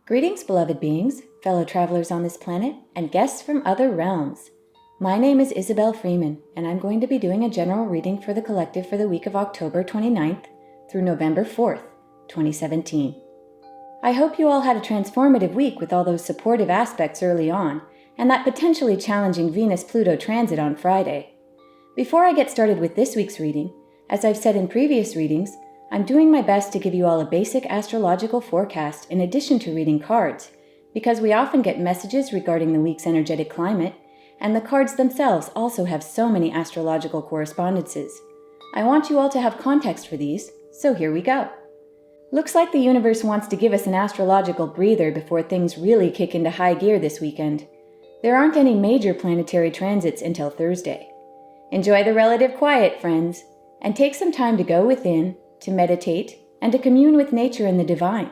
Greetings, beloved beings, fellow travelers on this planet, and guests from other realms. My name is Izobel Freeman, and I'm going to be doing a general reading for the collective for the week of October 29th through November 4th, 2017. I hope you all had a transformative week with all those supportive aspects early on, and that potentially challenging Venus-Pluto transit on Friday. Before I get started with this week's reading, as I've said in previous readings, I'm doing my best to give you all a basic astrological forecast in addition to reading cards, because we often get messages regarding the week's energetic climate, and the cards themselves also have so many astrological correspondences. I want you all to have context for these, so here we go. Looks like the universe wants to give us an astrological breather before things really kick into high gear this weekend. There aren't any major planetary transits until Thursday. Enjoy the relative quiet, friends, and take some time to go within, to meditate, and to commune with nature and the divine.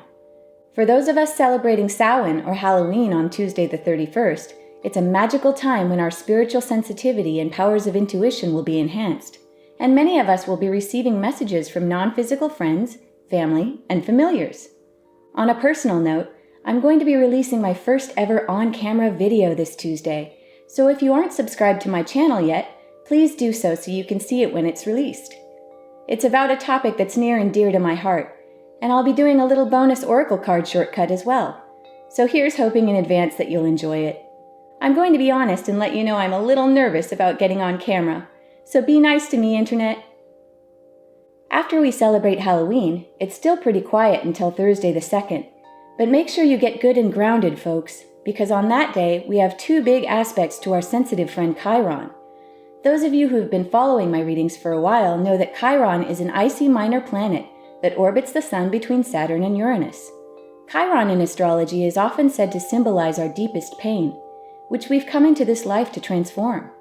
For those of us celebrating Samhain or Halloween on Tuesday the 31st, it's a magical time when our spiritual sensitivity and powers of intuition will be enhanced, and many of us will be receiving messages from non-physical friends, family, and familiars. On a personal note, I'm going to be releasing my first ever on-camera video this Tuesday, so if you aren't subscribed to my channel yet, please do so you can see it when it's released. It's about a topic that's near and dear to my heart, and I'll be doing a little bonus oracle card shortcut as well. So here's hoping in advance that you'll enjoy it. I'm going to be honest and let you know I'm a little nervous about getting on camera, so be nice to me, Internet. After we celebrate Halloween, it's still pretty quiet until Thursday the 2nd, but make sure you get good and grounded, folks, because on that day we have two big aspects to our sensitive friend Chiron. Those of you who have been following my readings for a while know that Chiron is an icy minor planet that orbits the Sun between Saturn and Uranus. Chiron in astrology is often said to symbolize our deepest pain, which we've come into this life to transform.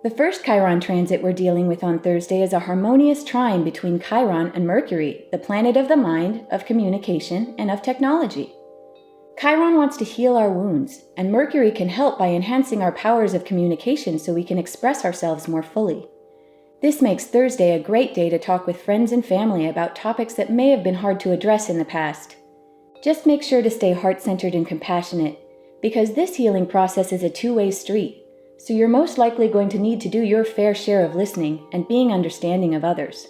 The first Chiron transit we're dealing with on Thursday is a harmonious trine between Chiron and Mercury, the planet of the mind, of communication, and of technology. Chiron wants to heal our wounds, and Mercury can help by enhancing our powers of communication so we can express ourselves more fully. This makes Thursday a great day to talk with friends and family about topics that may have been hard to address in the past. Just make sure to stay heart-centered and compassionate, because this healing process is a two-way street, so you're most likely going to need to do your fair share of listening and being understanding of others.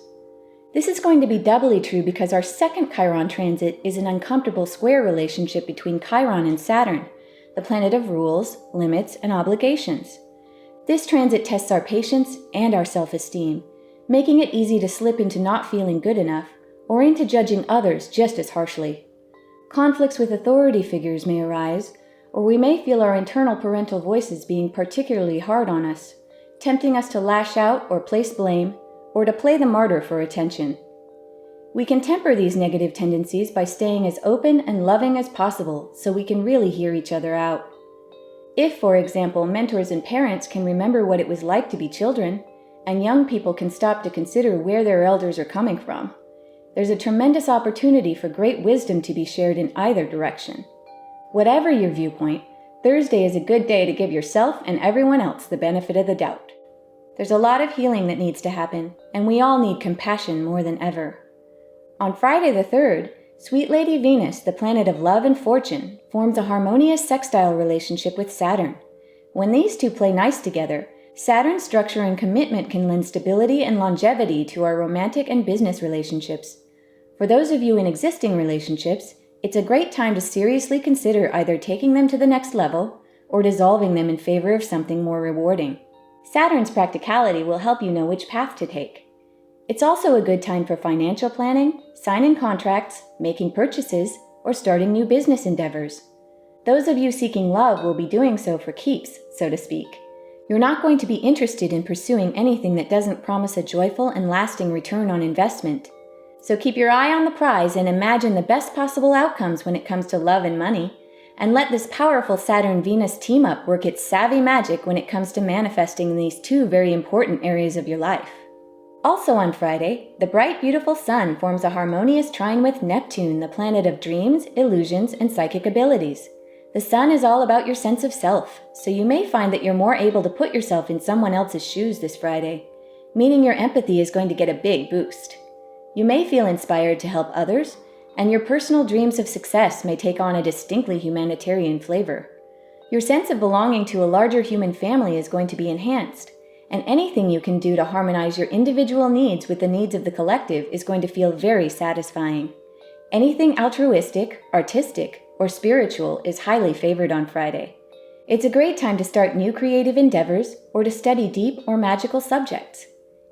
This is going to be doubly true because our second Chiron transit is an uncomfortable square relationship between Chiron and Saturn, the planet of rules, limits, and obligations. This transit tests our patience and our self-esteem, making it easy to slip into not feeling good enough or into judging others just as harshly. Conflicts with authority figures may arise, or we may feel our internal parental voices being particularly hard on us, tempting us to lash out or place blame, or to play the martyr for attention. We can temper these negative tendencies by staying as open and loving as possible so we can really hear each other out. If, for example, mentors and parents can remember what it was like to be children, and young people can stop to consider where their elders are coming from, there's a tremendous opportunity for great wisdom to be shared in either direction. Whatever your viewpoint, Thursday is a good day to give yourself and everyone else the benefit of the doubt. There's a lot of healing that needs to happen, and we all need compassion more than ever. On Friday the 3rd, Sweet Lady Venus, the planet of love and fortune, forms a harmonious sextile relationship with Saturn. When these two play nice together, Saturn's structure and commitment can lend stability and longevity to our romantic and business relationships. For those of you in existing relationships, it's a great time to seriously consider either taking them to the next level or dissolving them in favor of something more rewarding. Saturn's practicality will help you know which path to take. It's also a good time for financial planning, signing contracts, making purchases, or starting new business endeavors. Those of you seeking love will be doing so for keeps, so to speak. You're not going to be interested in pursuing anything that doesn't promise a joyful and lasting return on investment. So keep your eye on the prize and imagine the best possible outcomes when it comes to love and money, and let this powerful Saturn-Venus team-up work its savvy magic when it comes to manifesting in these two very important areas of your life. Also on Friday, the bright, beautiful Sun forms a harmonious trine with Neptune, the planet of dreams, illusions, and psychic abilities. The Sun is all about your sense of self, so you may find that you're more able to put yourself in someone else's shoes this Friday, meaning your empathy is going to get a big boost. You may feel inspired to help others, and your personal dreams of success may take on a distinctly humanitarian flavor. Your sense of belonging to a larger human family is going to be enhanced, and anything you can do to harmonize your individual needs with the needs of the collective is going to feel very satisfying. Anything altruistic, artistic, or spiritual is highly favored on Friday. It's a great time to start new creative endeavors or to study deep or magical subjects.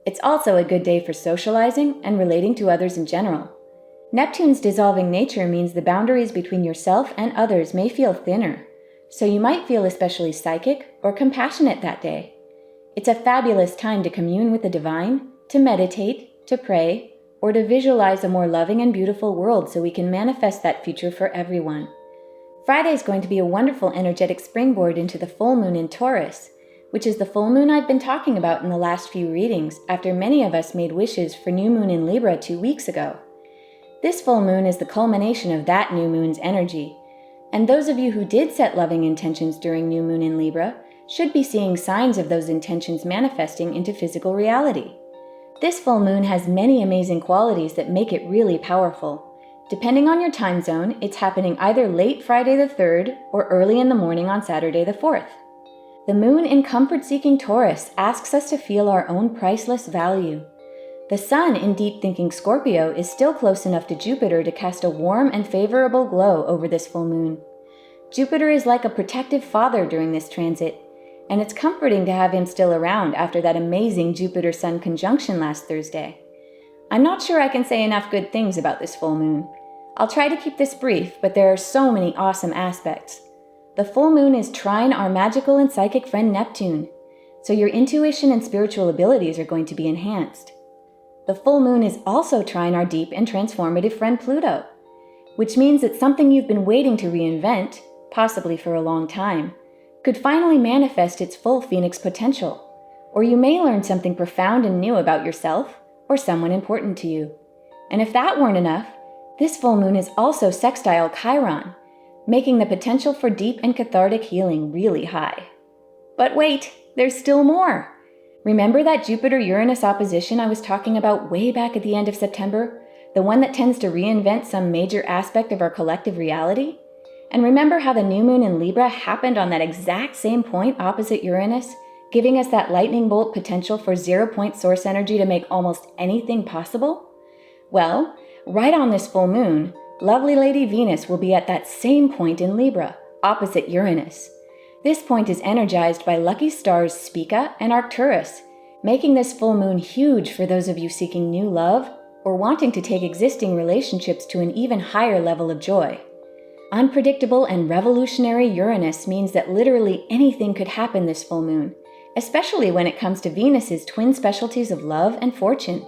It's also a good day for socializing and relating to others in general. Neptune's dissolving nature means the boundaries between yourself and others may feel thinner, so you might feel especially psychic or compassionate that day. It's a fabulous time to commune with the divine, to meditate, to pray, or to visualize a more loving and beautiful world so we can manifest that future for everyone. Friday is going to be a wonderful energetic springboard into the full moon in Taurus, which is the full moon I've been talking about in the last few readings after many of us made wishes for new moon in Libra 2 weeks ago. This full moon is the culmination of that new moon's energy, and those of you who did set loving intentions during new moon in Libra should be seeing signs of those intentions manifesting into physical reality. This full moon has many amazing qualities that make it really powerful. Depending on your time zone, it's happening either late Friday the 3rd or early in the morning on Saturday the 4th. The moon in comfort-seeking Taurus asks us to feel our own priceless value. The sun in deep-thinking Scorpio is still close enough to Jupiter to cast a warm and favorable glow over this full moon. Jupiter is like a protective father during this transit, and it's comforting to have him still around after that amazing Jupiter-Sun conjunction last Thursday. I'm not sure I can say enough good things about this full moon. I'll try to keep this brief, but there are so many awesome aspects. The full moon is trine our magical and psychic friend Neptune, so your intuition and spiritual abilities are going to be enhanced. The full moon is also trine our deep and transformative friend Pluto, which means that something you've been waiting to reinvent, possibly for a long time, could finally manifest its full phoenix potential, or you may learn something profound and new about yourself or someone important to you. And if that weren't enough, this full moon is also sextile Chiron, making the potential for deep and cathartic healing really high. But wait, there's still more. Remember that Jupiter-Uranus opposition I was talking about way back at the end of September? The one that tends to reinvent some major aspect of our collective reality? And remember how the new moon in Libra happened on that exact same point opposite Uranus, giving us that lightning bolt potential for zero-point source energy to make almost anything possible? Well, right on this full moon, lovely Lady Venus will be at that same point in Libra, opposite Uranus. This point is energized by lucky stars Spica and Arcturus, making this full moon huge for those of you seeking new love or wanting to take existing relationships to an even higher level of joy. Unpredictable and revolutionary Uranus means that literally anything could happen this full moon, especially when it comes to Venus's twin specialties of love and fortune.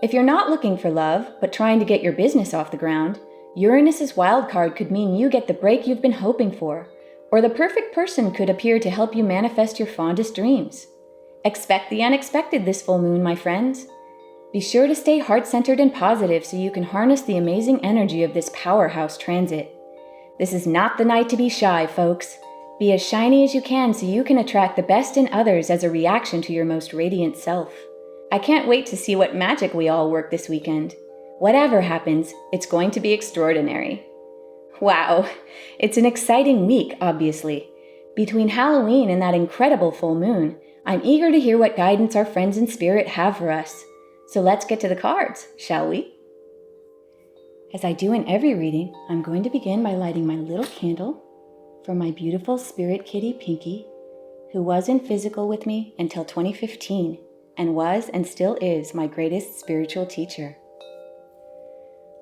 If you're not looking for love, but trying to get your business off the ground, Uranus's wildcard could mean you get the break you've been hoping for, or the perfect person could appear to help you manifest your fondest dreams. Expect the unexpected this full moon, my friends. Be sure to stay heart-centered and positive so you can harness the amazing energy of this powerhouse transit. This is not the night to be shy, folks. Be as shiny as you can so you can attract the best in others as a reaction to your most radiant self. I can't wait to see what magic we all work this weekend. Whatever happens, it's going to be extraordinary. Wow, it's an exciting week, obviously. Between Halloween and that incredible full moon, I'm eager to hear what guidance our friends in spirit have for us. So let's get to the cards, shall we? As I do in every reading, I'm going to begin by lighting my little candle for my beautiful spirit kitty Pinky, who was in physical with me until 2015 and was and still is my greatest spiritual teacher.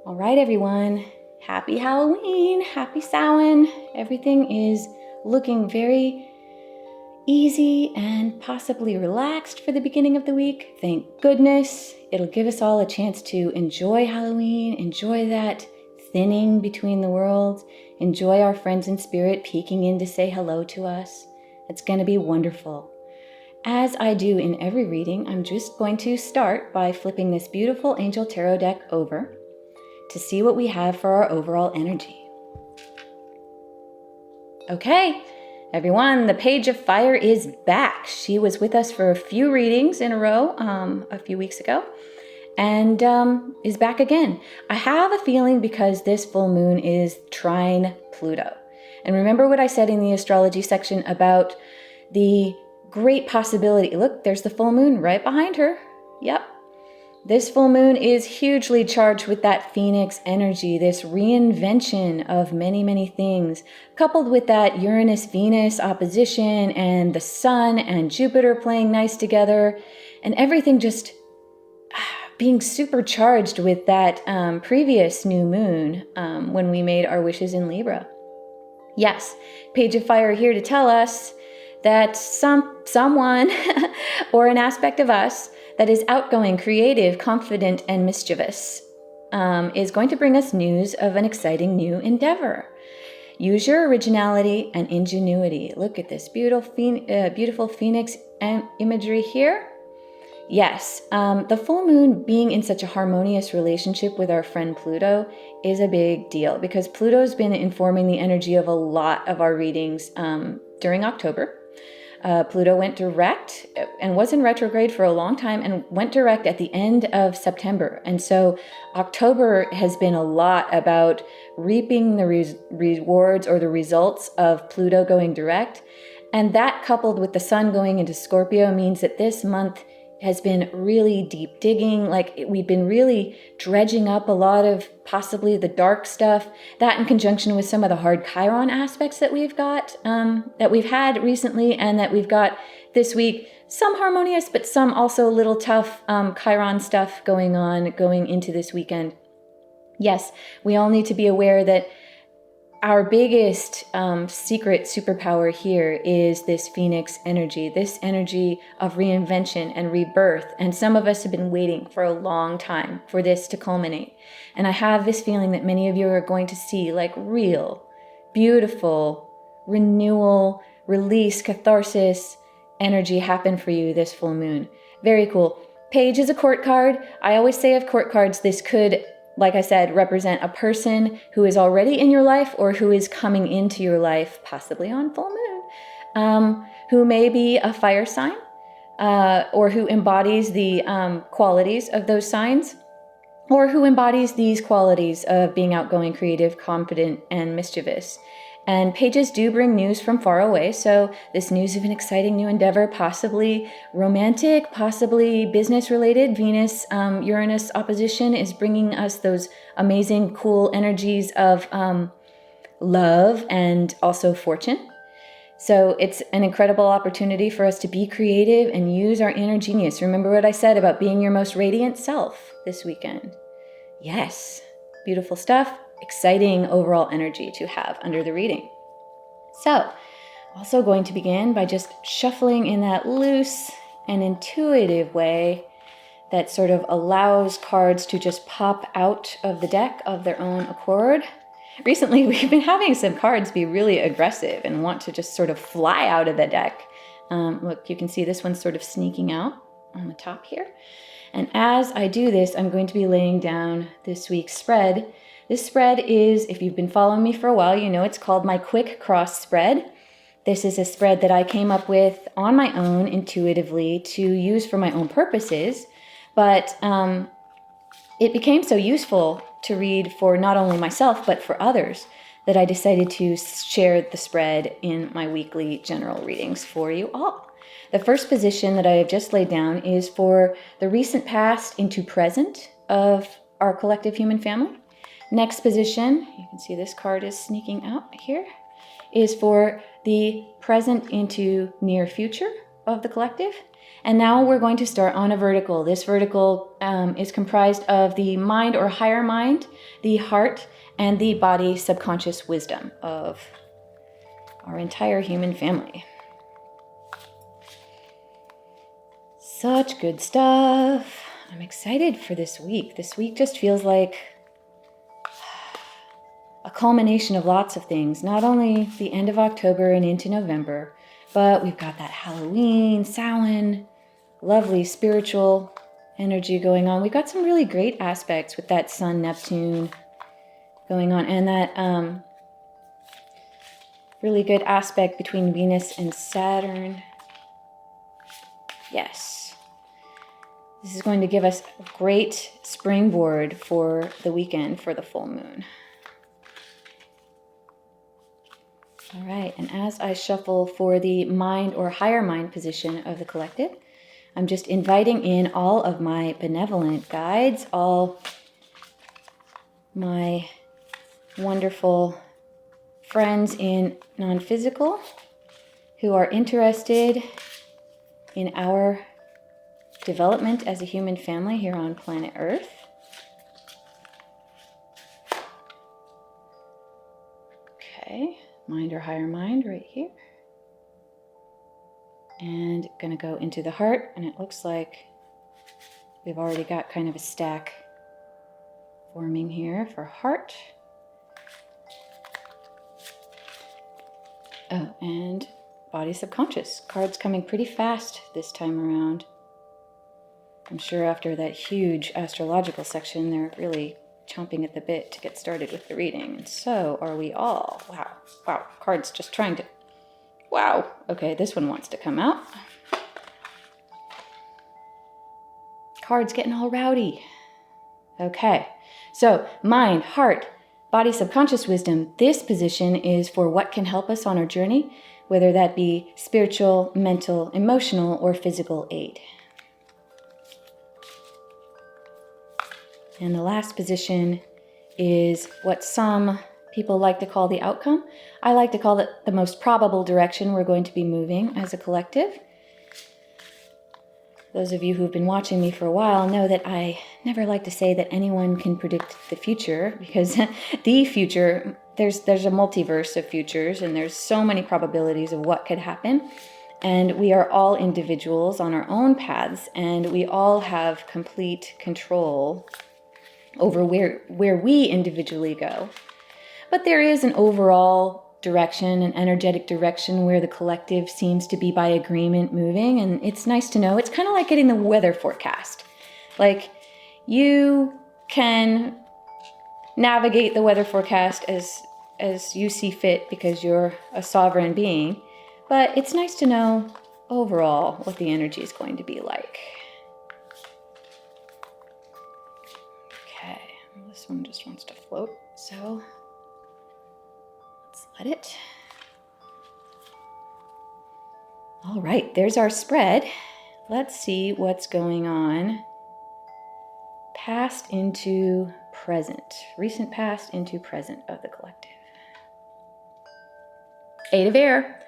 All right, everyone. Happy Halloween, happy Samhain. Everything is looking very easy and possibly relaxed for the beginning of the week. Thank goodness. It'll give us all a chance to enjoy Halloween, enjoy that thinning between the worlds, enjoy our friends in spirit peeking in to say hello to us. It's going to be wonderful. As I do in every reading, I'm just going to start by flipping this beautiful Angel Tarot deck over to see what we have for our overall energy. Okay, everyone, the Page of Fire is back. She was with us for a few readings in a row a few weeks ago, and is back again. I have a feeling because this full moon is trine Pluto. And remember what I said in the astrology section about the great possibility. Look, there's the full moon right behind her. Yep. This full moon is hugely charged with that Phoenix energy, this reinvention of many, many things, coupled with that Uranus-Venus opposition and the Sun and Jupiter playing nice together, and everything just being supercharged with that previous new moon when we made our wishes in Libra. Yes, Page of Fire here to tell us that someone or an aspect of us that is outgoing, creative, confident, and mischievous is going to bring us news of an exciting new endeavor. Use your originality and ingenuity. Look at this beautiful Phoenix imagery here. Yes, the full moon being in such a harmonious relationship with our friend Pluto is a big deal because Pluto's been informing the energy of a lot of our readings during October. Pluto went direct and was in retrograde for a long time and went direct at the end of September. And so October has been a lot about reaping the rewards or the results of Pluto going direct. And that coupled with the sun going into Scorpio means that this month has been really deep digging. Like we've been really dredging up a lot of possibly the dark stuff, that in conjunction with some of the hard Chiron aspects that we've got, that we've had recently and that we've got this week. Some harmonious, but some also a little tough Chiron stuff going on going into this weekend. Yes, we all need to be aware that our biggest secret superpower here is this Phoenix energy, this energy of reinvention and rebirth. And some of us have been waiting for a long time for this to culminate. And I have this feeling that many of you are going to see like real, beautiful renewal, release, catharsis energy happen for you this full moon. Very cool. Page is a court card. I always say of court cards, this could, like I said, represent a person who is already in your life or who is coming into your life, possibly on full moon, who may be a fire sign or who embodies the qualities of those signs, or who embodies these qualities of being outgoing, creative, confident, and mischievous. And pages do bring news from far away, so this news of an exciting new endeavor, possibly romantic, possibly business-related. Venus-Uranus opposition is bringing us those amazing, cool energies of love and also fortune. So it's an incredible opportunity for us to be creative and use our inner genius. Remember what I said about being your most radiant self this weekend. Yes, beautiful stuff. Exciting overall energy to have under the reading. So, also going to begin by just shuffling in that loose and intuitive way that sort of allows cards to just pop out of the deck of their own accord. Recently, we've been having some cards be really aggressive and want to just sort of fly out of the deck. Look, you can see this one's sort of sneaking out on the top here. And as I do this, I'm going to be laying down this week's spread. This spread is, if you've been following me for a while, you know it's called my Quick Cross Spread. This is a spread that I came up with on my own intuitively to use for my own purposes, but it became so useful to read for not only myself, but for others, that I decided to share the spread in my weekly general readings for you all. The first position that I have just laid down is for the recent past into present of our collective human family. Next position, you can see this card is sneaking out here, is for the present into near future of the collective. And now we're going to start on a vertical. This vertical is comprised of the mind or higher mind, the heart, and the body subconscious wisdom of our entire human family. Such good stuff. I'm excited for this week. This week just feels like a culmination of lots of things, not only the end of October and into November, but we've got that Halloween, Samhain, lovely spiritual energy going on. We've got some really great aspects with that Sun, Neptune going on, and that really good aspect between Venus and Saturn. Yes. This is going to give us a great springboard for the weekend for the full moon. All right, and as I shuffle for the mind or higher mind position of the collective, I'm just inviting in all of my benevolent guides, all my wonderful friends in non-physical who are interested in our development as a human family here on planet Earth. Okay, mind or higher mind right here. And gonna go into the heart, and it looks like we've already got kind of a stack forming here for heart. Oh, and body subconscious. Cards coming pretty fast this time around. I'm sure after that huge astrological section, they're really chomping at the bit to get started with the reading. And so are we all. Wow. Wow. Cards just trying to... Wow. Okay, this one wants to come out. Cards getting all rowdy. Okay. So, mind, heart, body, subconscious wisdom. This position is for what can help us on our journey, whether that be spiritual, mental, emotional, or physical aid. And the last position is what some people like to call the outcome. I like to call it the most probable direction we're going to be moving as a collective. Those of you who've been watching me for a while know that I never like to say that anyone can predict the future, because the future, there's a multiverse of futures, and there's so many probabilities of what could happen. And we are all individuals on our own paths, and we all have complete control over where we individually go. But there is an overall direction, an energetic direction where the collective seems to be by agreement moving, and it's nice to know. It's kind of like getting the weather forecast. Like, you can navigate the weather forecast as you see fit because you're a sovereign being, but it's nice to know overall what the energy is going to be like. This one just wants to float, so let's let it. All right, there's our spread. Let's see what's going on. Past into present. Recent past into present of the collective. 8 of air.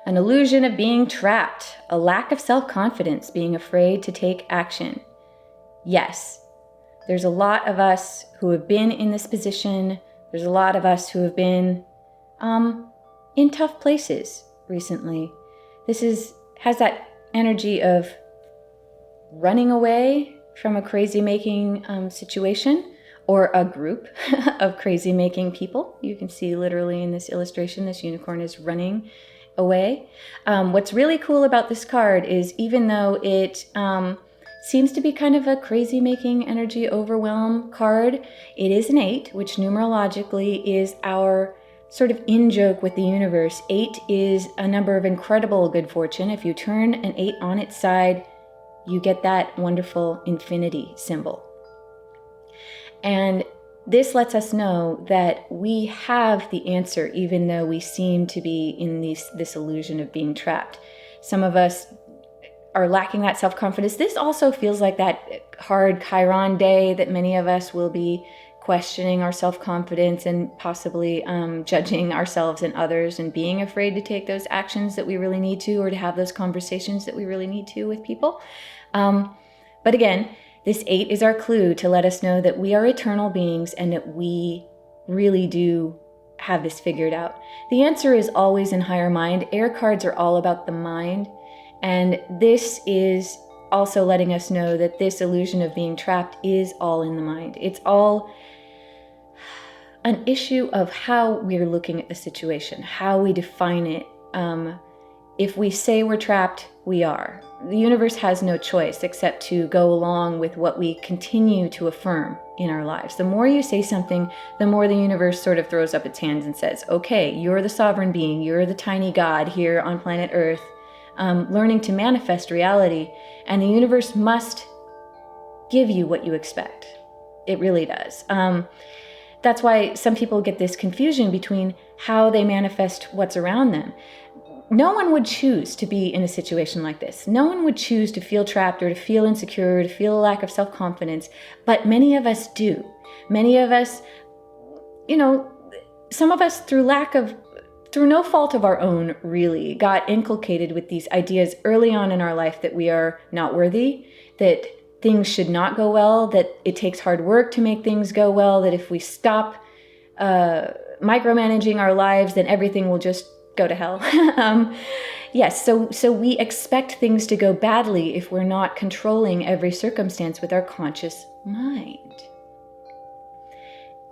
An illusion of being trapped. A lack of self-confidence, being afraid to take action. Yes. There's a lot of us who have been in this position. There's a lot of us who have been in tough places recently. This has that energy of running away from a crazy-making situation, or a group of crazy-making people. You can see literally in this illustration, this unicorn is running away. What's really cool about this card is, even though it seems to be kind of a crazy-making energy overwhelm card, it is an 8, which numerologically is our sort of in-joke with the universe. 8 is a number of incredible good fortune. If you turn an 8 on its side, you get that wonderful infinity symbol. And this lets us know that we have the answer, even though we seem to be in this illusion of being trapped. Some of us are lacking that self-confidence. This also feels like that hard Chiron day that many of us will be questioning our self-confidence and possibly judging ourselves and others, and being afraid to take those actions that we really need to, or to have those conversations that we really need to with people. But again, this 8 is our clue to let us know that we are eternal beings and that we really do have this figured out. The answer is always in higher mind. Air cards are all about the mind. And this is also letting us know that this illusion of being trapped is all in the mind. It's all an issue of how we're looking at the situation, how we define it. If we say we're trapped, we are. The universe has no choice except to go along with what we continue to affirm in our lives. The more you say something, the more the universe sort of throws up its hands and says, okay, you're the sovereign being, you're the tiny God here on planet Earth, learning to manifest reality, and the universe must give you what you expect. It really does. That's why some people get this confusion between how they manifest what's around them. No one would choose to be in a situation like this. No one would choose to feel trapped or to feel insecure or to feel a lack of self-confidence, but many of us do. Many of us, some of us through no fault of our own, really, got inculcated with these ideas early on in our life that we are not worthy, that things should not go well, that it takes hard work to make things go well, that if we stop micromanaging our lives, then everything will just go to hell. Yes, so we expect things to go badly if we're not controlling every circumstance with our conscious mind.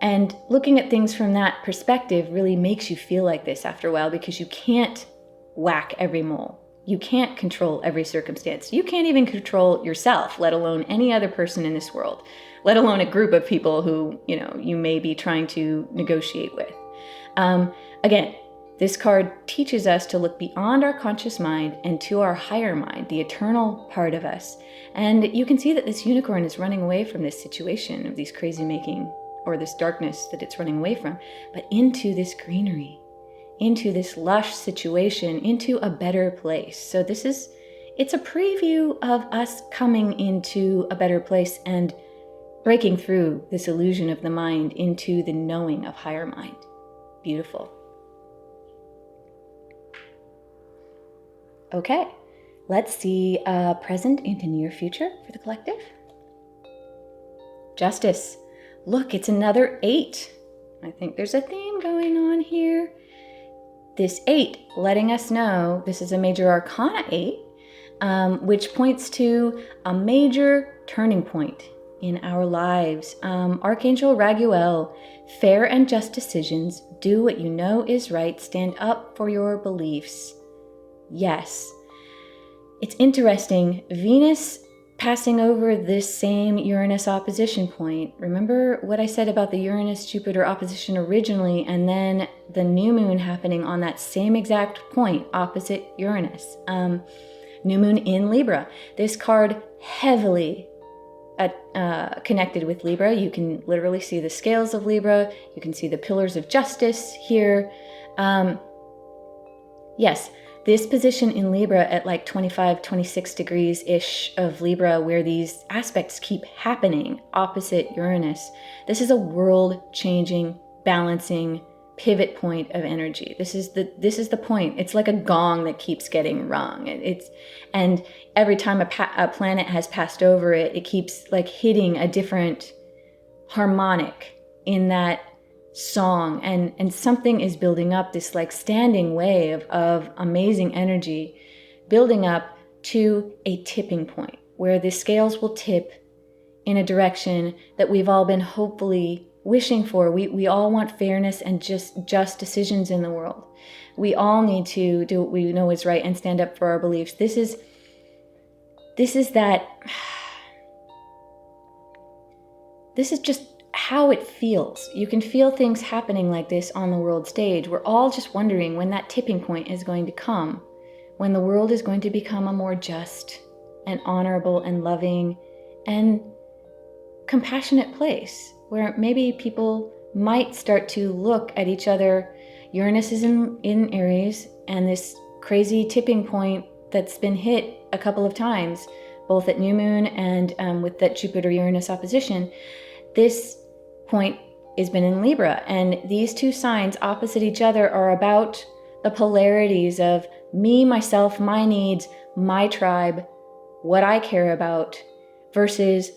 And looking at things from that perspective really makes you feel like this after a while, because you can't whack every mole. You can't control every circumstance. You can't even control yourself, let alone any other person in this world, let alone a group of people who, you may be trying to negotiate with. Again, this card teaches us to look beyond our conscious mind and to our higher mind, the eternal part of us. And you can see that this unicorn is running away from this situation of these crazy making, or this darkness that it's running away from, but into this greenery, into this lush situation, into a better place. So it's a preview of us coming into a better place and breaking through this illusion of the mind into the knowing of higher mind. Beautiful. Okay, let's see present into near future for the collective. Justice. Look, it's another 8. I think there's a theme going on here. This 8 letting us know this is a major arcana 8, which points to a major turning point in our lives. Archangel Raguel, fair and just decisions, do what you know is right, stand up for your beliefs. Yes. It's interesting. Venus passing over this same Uranus opposition point. Remember what I said about the Uranus-Jupiter opposition originally, and then the new moon happening on that same exact point opposite Uranus. New moon in Libra. This card heavily connected with Libra. You can literally see the scales of Libra. You can see the pillars of justice here. Yes. This position in Libra at like 25, 26 degrees-ish of Libra, where these aspects keep happening opposite Uranus, this is a world-changing, balancing pivot point of energy. This is the point. It's like a gong that keeps getting rung. And every time a planet has passed over it, it keeps like hitting a different harmonic in that song, and something is building up, this like standing wave of amazing energy building up to a tipping point where the scales will tip in a direction that we've all been hopefully wishing for. We all want fairness and just decisions in the world. We all need to do what we know is right and stand up for our beliefs. This is just how it feels. You can feel things happening like this on the world stage. We're all just wondering when that tipping point is going to come, when the world is going to become a more just and honorable and loving and compassionate place, where maybe people might start to look at each other. Uranus is in Aries, and this crazy tipping point that's been hit a couple of times, both at new moon and with that Jupiter-Uranus opposition. This point has been in Libra, and these two signs opposite each other are about the polarities of me, myself, my needs, my tribe, what I care about, versus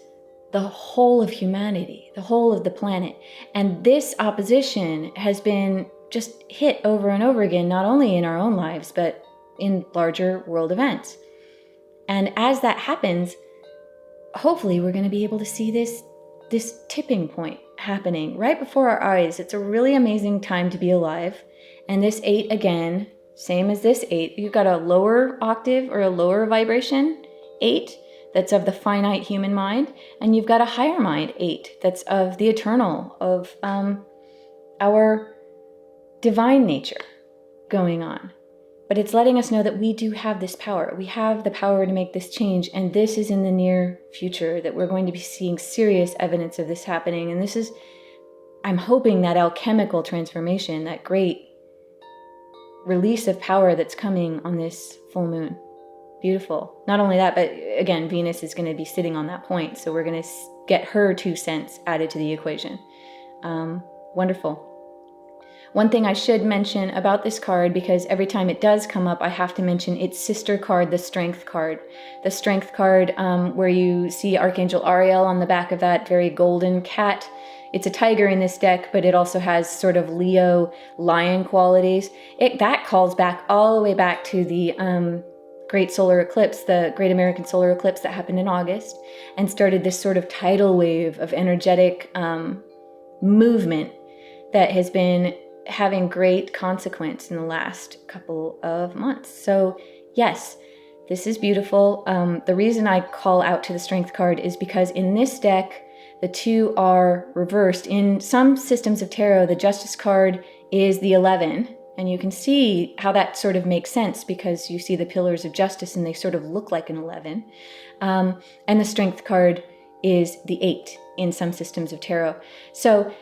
the whole of humanity, the whole of the planet. And this opposition has been just hit over and over again, not only in our own lives, but in larger world events. And as that happens, hopefully we're going to be able to see this tipping point happening right before our eyes. It's a really amazing time to be alive. And this 8, again, same as this 8, you've got a lower octave or a lower vibration 8 that's of the finite human mind, and you've got a higher mind 8 that's of the eternal, of our divine nature going on. but it's letting us know that we do have this power. We have the power to make this change, and this is in the near future, that we're going to be seeing serious evidence of this happening. And this is, I'm hoping, that alchemical transformation, that great release of power that's coming on this full moon. Beautiful. Not only that, but again, Venus is going to be sitting on that point, so we're going to get her 2 cents added to the equation. Wonderful. One thing I should mention about this card, because every time it does come up, I have to mention its sister card, the Strength card. The Strength card, where you see Archangel Ariel on the back of that very golden cat. It's a tiger in this deck, but it also has sort of Leo lion qualities. That calls back all the way back to the great solar eclipse, the Great American Solar Eclipse that happened in August, and started this sort of tidal wave of energetic movement that has been having great consequence in the last couple of months. So yes, this is beautiful. The reason I call out to the Strength card is because in this deck, the 2 are reversed. In some systems of tarot, the Justice card is the 11, and you can see how that sort of makes sense because you see the pillars of justice and they sort of look like an 11. And the Strength card is the 8 in some systems of tarot. So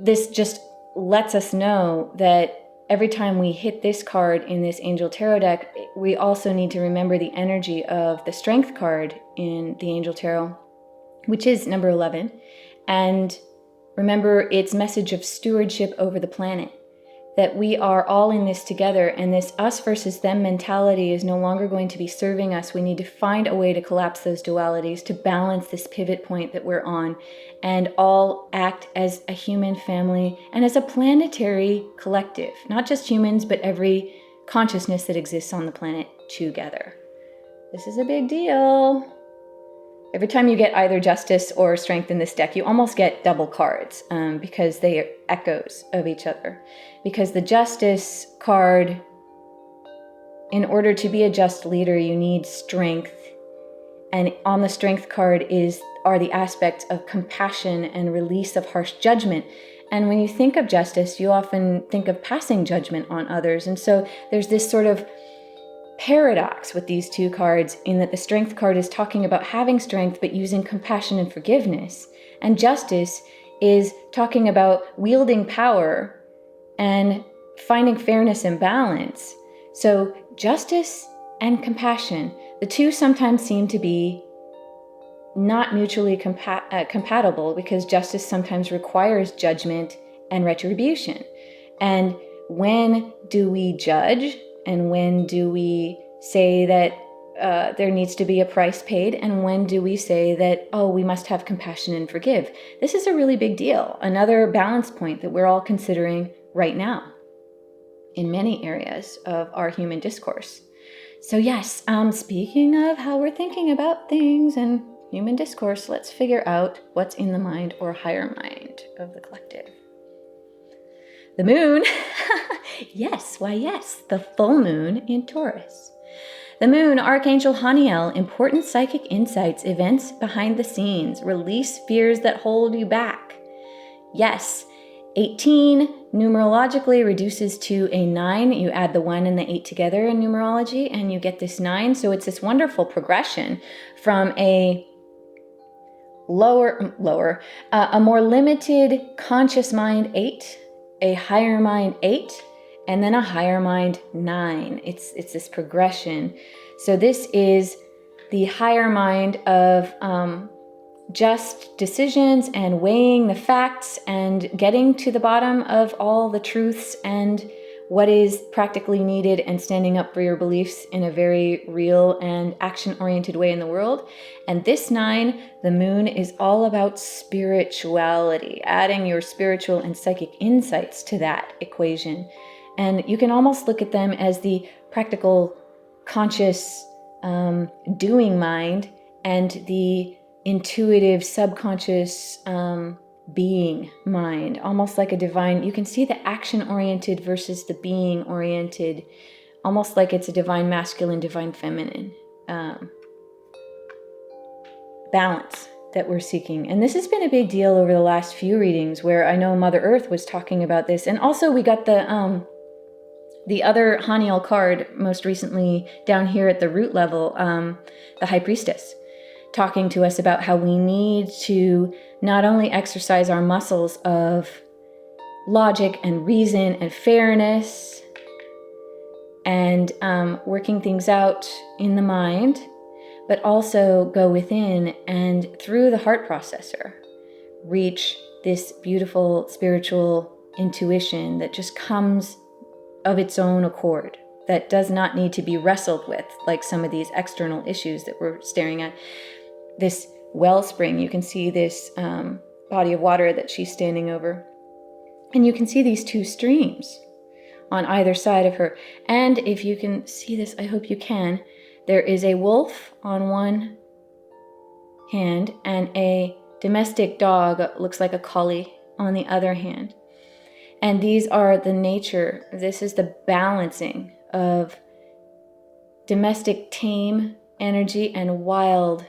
this just lets us know that every time we hit this card in this Angel Tarot deck, we also need to remember the energy of the Strength card in the Angel Tarot, which is number 11, and remember its message of stewardship over the planet, that we are all in this together, and this us versus them mentality is no longer going to be serving us. We need to find a way to collapse those dualities, to balance this pivot point that we're on, and all act as a human family and as a planetary collective, not just humans, but every consciousness that exists on the planet together. This is a big deal. Every time you get either Justice or Strength in this deck, you almost get double cards because they are echoes of each other. Because the Justice card, in order to be a just leader, you need strength. And on the Strength card are the aspects of compassion and release of harsh judgment. And when you think of justice, you often think of passing judgment on others. And so there's this sort of paradox with these 2 cards, in that the Strength card is talking about having strength but using compassion and forgiveness, and Justice is talking about wielding power and finding fairness and balance. So justice and compassion, the 2 sometimes seem to be not mutually compatible, because justice sometimes requires judgment and retribution. And when do we judge? And when do we say that there needs to be a price paid? And when do we say that, oh, we must have compassion and forgive? This is a really big deal. Another balance point that we're all considering right now in many areas of our human discourse. So yes, speaking of how we're thinking about things and human discourse, let's figure out what's in the mind or higher mind of the collective. The moon, yes, the full moon in Taurus. The moon, Archangel Haniel, important psychic insights, events behind the scenes, release fears that hold you back. Yes, 18 numerologically reduces to a 9. You add the 1 and the 8 together in numerology and you get this 9. So it's this wonderful progression from a a more limited conscious mind 8, a higher mind 8, and then a higher mind 9. It's this progression. So this is the higher mind of just decisions and weighing the facts and getting to the bottom of all the truths and what is practically needed, and standing up for your beliefs in a very real and action-oriented way in the world. And this 9, the moon, is all about spirituality, adding your spiritual and psychic insights to that equation. And you can almost look at them as the practical, conscious, doing mind and the intuitive, subconscious, being mind, almost like a divine. You can see the action-oriented versus the being-oriented, almost like it's a divine masculine, divine feminine balance that we're seeking. And this has been a big deal over the last few readings, where I know Mother Earth was talking about this. And also we got the The other Haniel card, most recently down here at the root level, the High Priestess, talking to us about how we need to not only exercise our muscles of logic and reason and fairness and working things out in the mind, but also go within and through the heart processor, reach this beautiful spiritual intuition that just comes of its own accord, that does not need to be wrestled with like some of these external issues that we're staring at. This wellspring, you can see this body of water that she's standing over. And you can see these two streams on either side of her. And if you can see this, I hope you can, there is a wolf on one hand and a domestic dog, looks like a collie, on the other hand. And these are the nature, this is the balancing of domestic tame energy and wild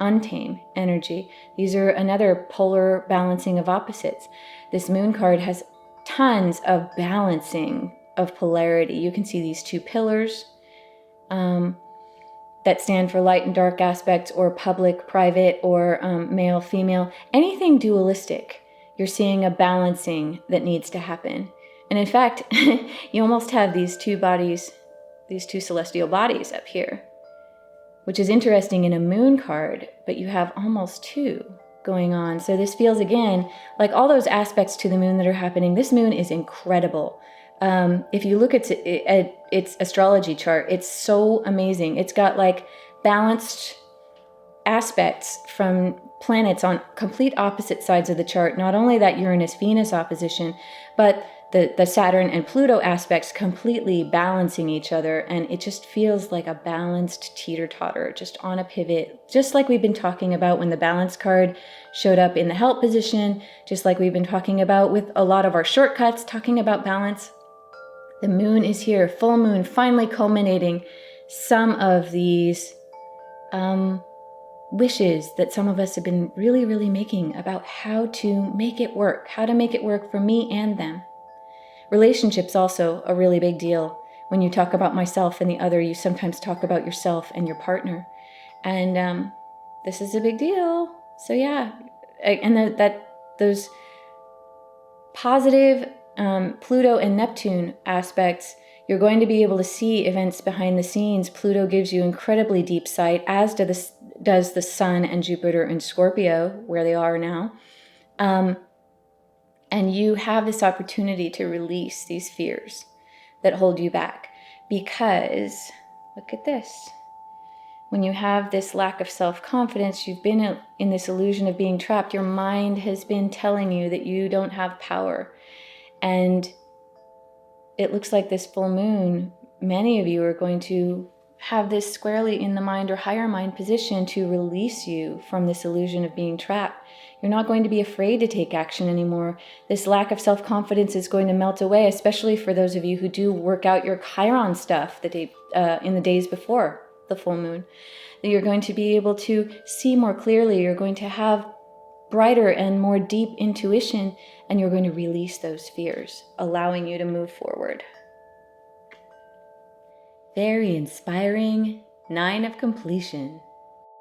untamed energy. These are another polar balancing of opposites. This moon card has tons of balancing of polarity. You can see these two pillars that stand for light and dark aspects, or public, private, or male, female, anything dualistic. You're seeing a balancing that needs to happen. And in fact, you almost have these two bodies, these two celestial bodies up here, which is interesting in a moon card, but you have almost two going on. So this feels, again, like all those aspects to the moon that are happening. This moon is incredible. If you look at its astrology chart, it's so amazing. It's got like balanced aspects from planets on complete opposite sides of the chart. Not only that Uranus-Venus opposition, but the Saturn and Pluto aspects completely balancing each other. And it just feels like a balanced teeter-totter, just on a pivot, just like we've been talking about when the balance card showed up in the help position, just like we've been talking about with a lot of our shortcuts, talking about balance. The moon is here, full moon, finally culminating some of these wishes that some of us have been really, really making about how to make it work for me and them. Relationships also a really big deal. When you talk about myself and the other, you sometimes talk about yourself and your partner. And this is a big deal. So yeah, and those positive Pluto and Neptune aspects, you're going to be able to see events behind the scenes. Pluto gives you incredibly deep sight, as does the Sun and Jupiter in Scorpio, where they are now. And you have this opportunity to release these fears that hold you back. Because, look at this. When you have this lack of self-confidence, you've been in this illusion of being trapped. Your mind has been telling you that you don't have power. And it looks like this full moon, many of you are going to have this squarely in the mind or higher mind position to release you from this illusion of being trapped. You're not going to be afraid to take action anymore. This lack of self-confidence is going to melt away, especially for those of you who do work out your Chiron stuff in the days before the full moon. That you're going to be able to see more clearly. You're going to have brighter and more deep intuition, and you're going to release those fears, allowing you to move forward. Very inspiring. 9 of completion.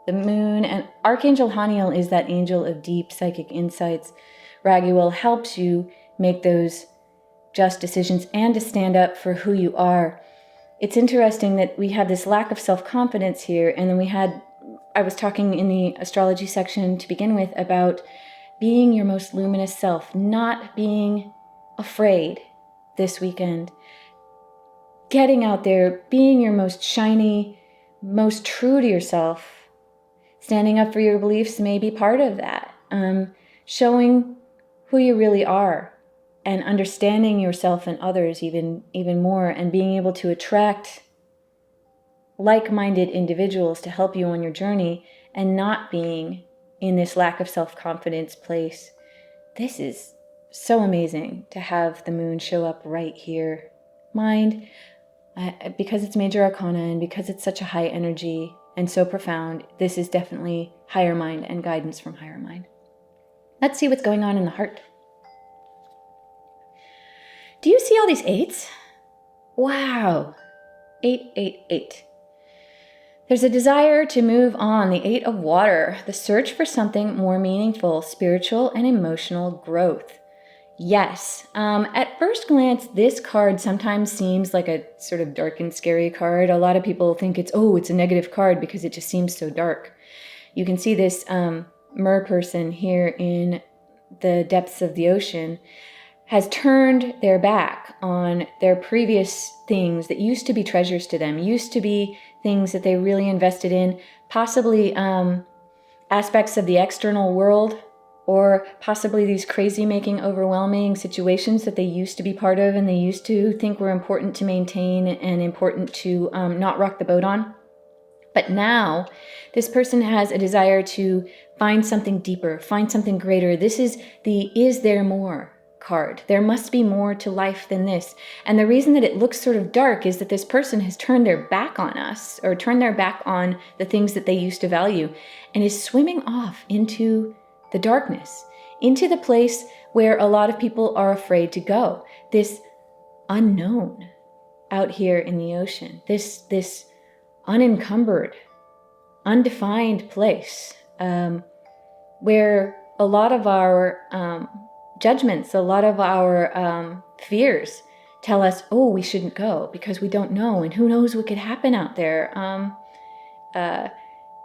The moon and Archangel Haniel is that angel of deep psychic insights. Raguel helps you make those just decisions and to stand up for who you are. It's interesting that we have this lack of self-confidence here, and then I was talking in the astrology section to begin with about being your most luminous self, not being afraid this weekend. Getting out there, being your most shiny, most true to yourself. Standing up for your beliefs may be part of that. Showing who you really are and understanding yourself and others even more, and being able to attract like-minded individuals to help you on your journey, and not being in this lack of self-confidence place. This is so amazing to have the moon show up right here. Mind, because it's major arcana and because it's such a high energy and so profound, this is definitely higher mind and guidance from higher mind. Let's see what's going on in the heart. Do you see all these 8s? Wow. 888. There's a desire to move on, the 8 of water, the search for something more meaningful, spiritual and emotional growth. Yes, at first glance, this card sometimes seems like a sort of dark and scary card. A lot of people think it's a negative card because it just seems so dark. You can see this mer person here in the depths of the ocean has turned their back on their previous things that used to be treasures to them, used to be things that they really invested in, possibly aspects of the external world, or possibly these crazy-making, overwhelming situations that they used to be part of and they used to think were important to maintain and important to not rock the boat on. But now, this person has a desire to find something deeper, find something greater. This is the "is there more" card. There must be more to life than this. And the reason that it looks sort of dark is that this person has turned their back on us, or turned their back on the things that they used to value, and is swimming off into the darkness, into the place where a lot of people are afraid to go. This unknown out here in the ocean, this unencumbered, undefined place where a lot of our judgments, a lot of our fears tell us, we shouldn't go because we don't know, and who knows what could happen out there.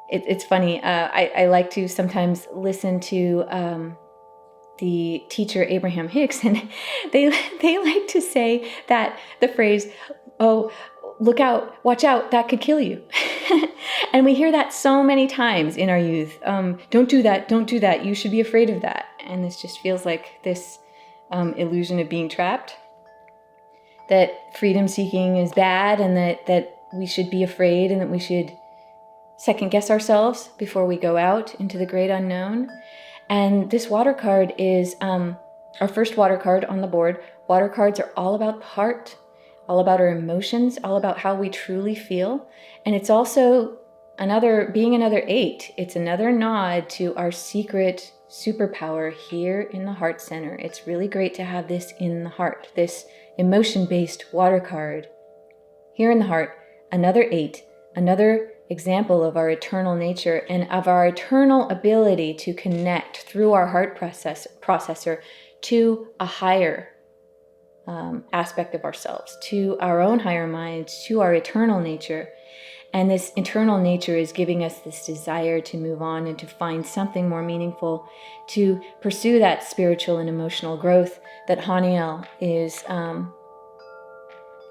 It's funny. I like to sometimes listen to the teacher Abraham Hicks, and they like to say that the phrase, "Oh, look out, watch out, that could kill you." And we hear that so many times in our youth. Don't do that, you should be afraid of that. And this just feels like this illusion of being trapped, that freedom seeking is bad, and that we should be afraid, and that we should second guess ourselves before we go out into the great unknown. And this water card is our first water card on the board. Water cards are all about the heart, all about our emotions, all about how we truly feel. And it's also another 8. It's another nod to our secret superpower here in the heart center. It's really great to have this in the heart, this emotion-based water card. Here in the heart, another 8, another example of our eternal nature and of our eternal ability to connect through our heart processor to a higher aspect of ourselves, to our own higher minds, to our eternal nature. And this eternal nature is giving us this desire to move on and to find something more meaningful, to pursue that spiritual and emotional growth that Haniel is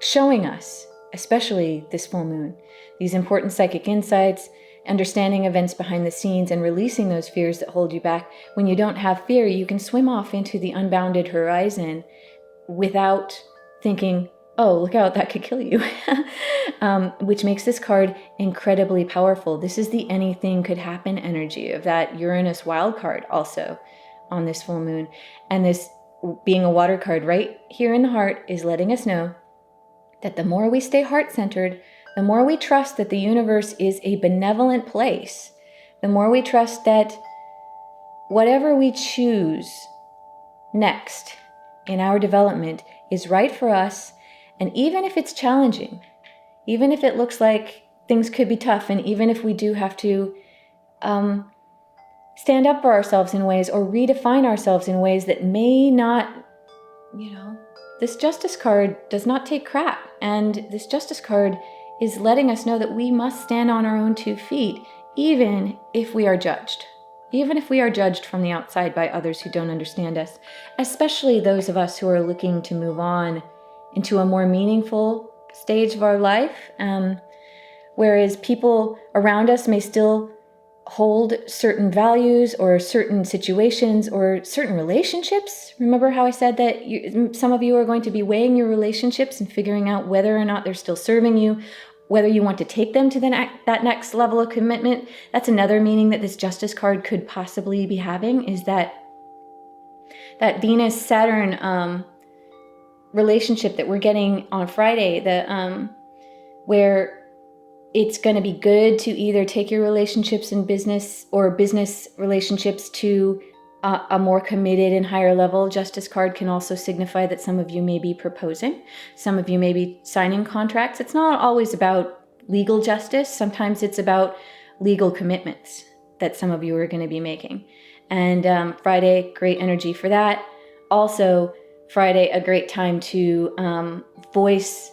showing us, especially this full moon. These important psychic insights, understanding events behind the scenes, and releasing those fears that hold you back. When you don't have fear, you can swim off into the unbounded horizon without thinking, look out, that could kill you, which makes this card incredibly powerful. This is the anything could happen energy of that Uranus wild card also on this full moon. And this being a water card right here in the heart is letting us know that the more we stay heart-centered, the more we trust that the universe is a benevolent place, the more we trust that whatever we choose next in our development is right for us. And even if it's challenging, even if it looks like things could be tough, and even if we do have to stand up for ourselves in ways or redefine ourselves in ways that may not, this Justice card does not take crap. And this Justice card is letting us know that we must stand on our own 2 feet, even if we are judged. Even if we are judged from the outside by others who don't understand us, especially those of us who are looking to move on into a more meaningful stage of our life, whereas people around us may still hold certain values or certain situations or certain relationships. Remember how I said that some of you are going to be weighing your relationships and figuring out whether or not they're still serving you, whether you want to take them to that next level of commitment. That's another meaning that this Justice card could possibly be having, is that Venus-Saturn relationship that we're getting on Friday, where it's going to be good to either take your relationships in business or business relationships to A more committed and higher level justice card can also signify that some of you may be proposing. Some of you may be signing contracts. It's not always about legal justice. Sometimes it's about legal commitments that some of you are going to be making. And Friday, great energy for that. Also, Friday, a great time to voice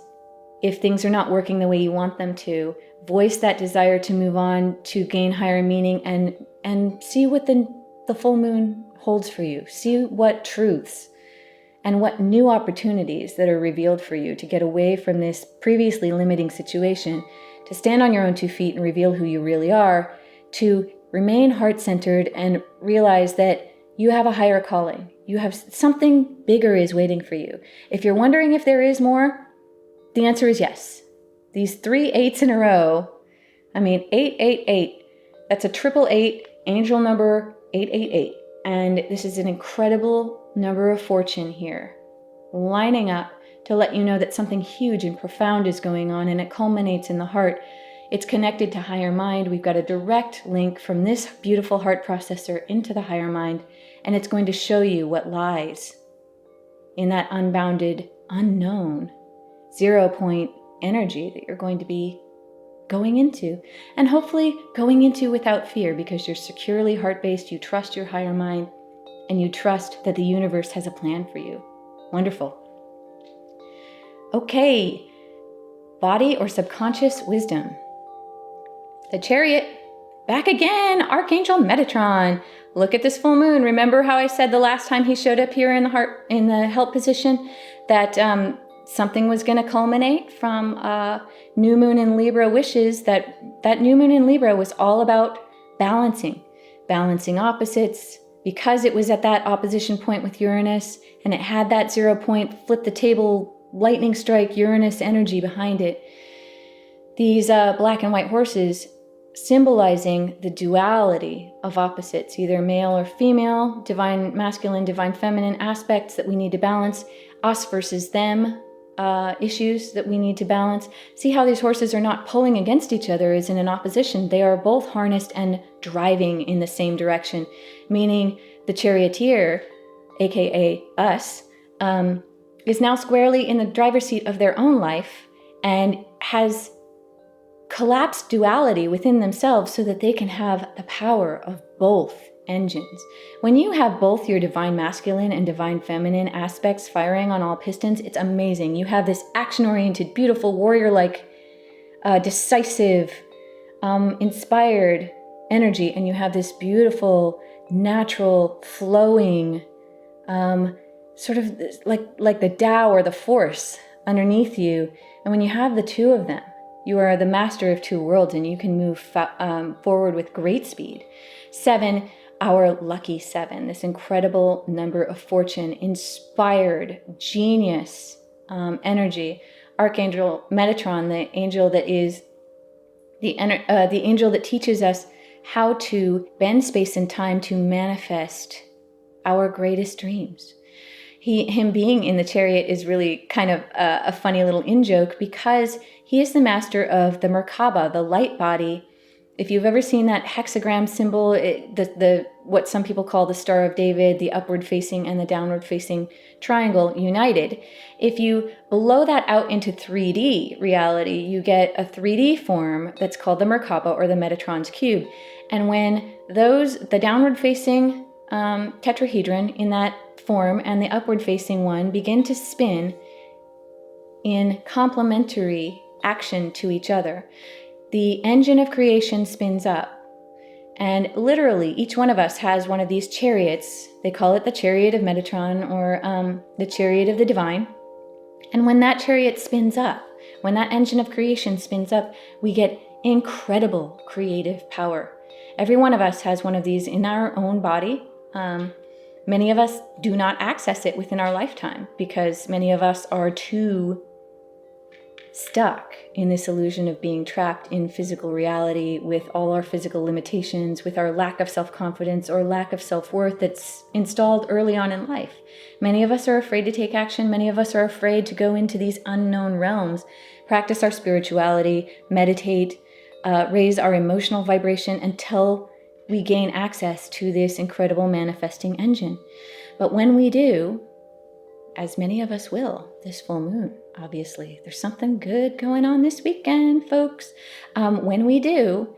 if things are not working the way you want them to. Voice that desire to move on, to gain higher meaning, and see what the full moon holds for you. See what truths and what new opportunities that are revealed for you to get away from this previously limiting situation, to stand on your own 2 feet and reveal who you really are, to remain heart-centered and realize that you have a higher calling. You have something bigger is waiting for you. If you're wondering if there is more, the answer is yes. These 3 8s in a row, 888, that's a 888, angel number 888. And this is an incredible number of fortune here, lining up to let you know that something huge and profound is going on, and it culminates in the heart. It's connected to higher mind. We've got a direct link from this beautiful heart processor into the higher mind, and it's going to show you what lies in that unbounded, unknown 0 point energy that you're going to be going into, and hopefully going into without fear, because you're securely heart-based, you trust your higher mind, and you trust that the universe has a plan for you. Wonderful. Okay, body or subconscious wisdom. The Chariot, back again, Archangel Metatron. Look at this full moon. Remember how I said the last time he showed up here in the heart, in the help position, that something was going to culminate from new moon in Libra wishes, that new moon in Libra was all about balancing opposites, because it was at that opposition point with Uranus, and it had that 0 point, flip the table, lightning strike Uranus energy behind it. These black and white horses symbolizing the duality of opposites, either male or female, divine masculine, divine feminine aspects that we need to balance, us versus them issues that we need to balance. See how these horses are not pulling against each other as in an opposition. They are both harnessed and driving in the same direction, meaning the charioteer, aka us, is now squarely in the driver's seat of their own life and has collapsed duality within themselves so that they can have the power of both engines. When you have both your divine masculine and divine feminine aspects firing on all pistons, it's amazing. You have this action-oriented, beautiful, warrior-like, decisive, inspired energy, and you have this beautiful, natural, flowing, sort of like the Tao or the force underneath you. And when you have the two of them, you are the master of two worlds, and you can move forward with great speed. 7, our lucky 7, this incredible number of fortune, inspired, genius energy. Archangel Metatron, the angel that is the angel that teaches us how to bend space and time to manifest our greatest dreams. Him being in the chariot is really kind of a funny little in-joke, because he is the master of the Merkaba, the light body. If you've ever seen that hexagram symbol, what some people call the Star of David, the upward facing and the downward facing triangle united, if you blow that out into 3D reality, you get a 3D form that's called the Merkaba, or the Metatron's cube. And when the downward facing tetrahedron in that form and the upward facing one begin to spin in complementary action to each other, the engine of creation spins up. And literally, each one of us has one of these chariots. They call it the chariot of Metatron, or the chariot of the divine. And when that chariot spins up, when that engine of creation spins up, we get incredible creative power. Every one of us has one of these in our own body. Many of us do not access it within our lifetime, because many of us are too stuck in this illusion of being trapped in physical reality with all our physical limitations, with our lack of self-confidence or lack of self-worth that's installed early on in life. Many of us are afraid to take action. Many of us are afraid to go into these unknown realms, practice our spirituality, meditate, raise our emotional vibration until we gain access to this incredible manifesting engine. But when we do, as many of us will, this full moon, obviously, there's something good going on this weekend, folks. When we do,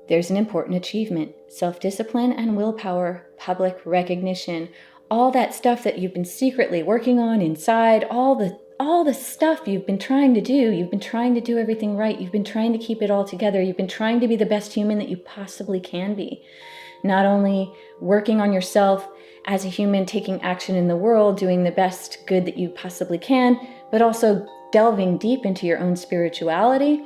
there's an important achievement: self-discipline and willpower, public recognition, all that stuff that you've been secretly working on inside, all the stuff you've been trying to do. You've been trying to do everything right. You've been trying to keep it all together. You've been trying to be the best human that you possibly can be. Not only working on yourself as a human, taking action in the world, doing the best good that you possibly can, but also delving deep into your own spirituality,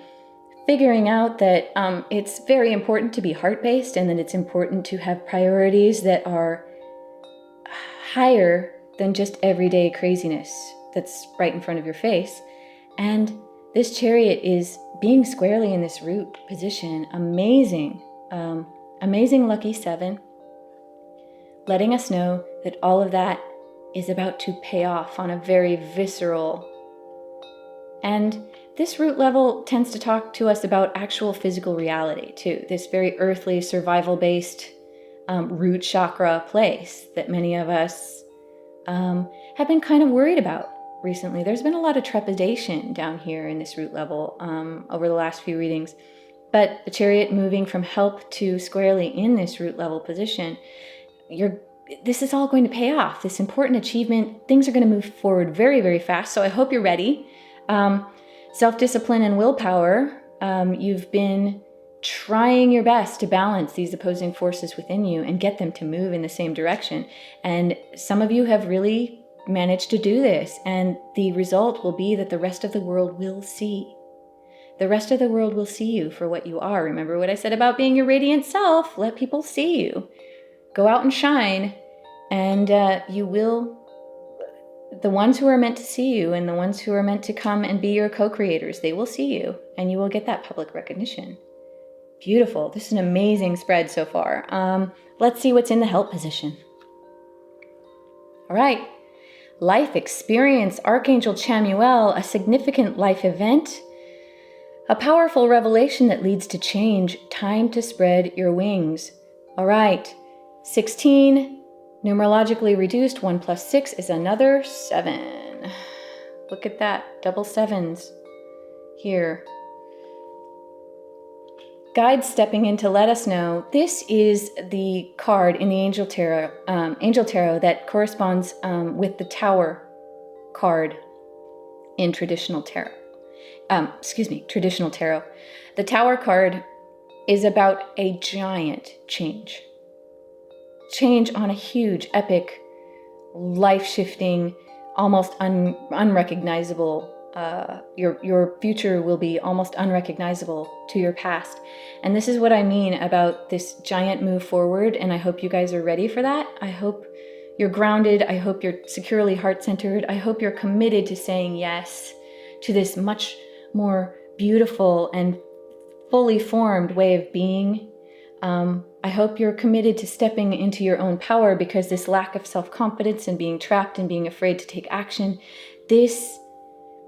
figuring out that it's very important to be heart-based, and that it's important to have priorities that are higher than just everyday craziness that's right in front of your face. And this chariot is being squarely in this root position. Amazing, amazing lucky 7, letting us know that all of that is about to pay off on a very visceral. And this root level tends to talk to us about actual physical reality too, this very earthly, survival-based root chakra place that many of us have been kind of worried about recently. There's been a lot of trepidation down here in this root level over the last few readings. But the chariot moving from help to squarely in this root level position, this is all going to pay off. This important achievement, things are going to move forward very, very fast. So I hope you're ready. Self-discipline and willpower, you've been trying your best to balance these opposing forces within you and get them to move in the same direction. And some of you have really managed to do this. And the result will be that the rest of the world will see. The rest of the world will see you for what you are. Remember what I said about being your radiant self? Let people see you. Go out and shine, and you will. The ones who are meant to see you and the ones who are meant to come and be your co-creators, they will see you, and you will get that public recognition. Beautiful. This is an amazing spread so far. Let's see what's in the help position. All right. Life experience, Archangel Chamuel, a significant life event, a powerful revelation that leads to change. Time to spread your wings. All right. 16, numerologically reduced. 1 + 6 is another 7. Look at that. Double 7s here. Guides stepping in to let us know this is the card in the Angel Tarot that corresponds with the Tower card in traditional tarot. Traditional tarot. The Tower card is about a giant change. Change on a huge, epic, life-shifting, almost unrecognizable. Your future will be almost unrecognizable to your past. And this is what I mean about this giant move forward, and I hope you guys are ready for that. I hope you're grounded. I hope you're securely heart-centered. I hope you're committed to saying yes to this much more beautiful and fully formed way of being. I hope you're committed to stepping into your own power, because this lack of self-confidence and being trapped and being afraid to take action,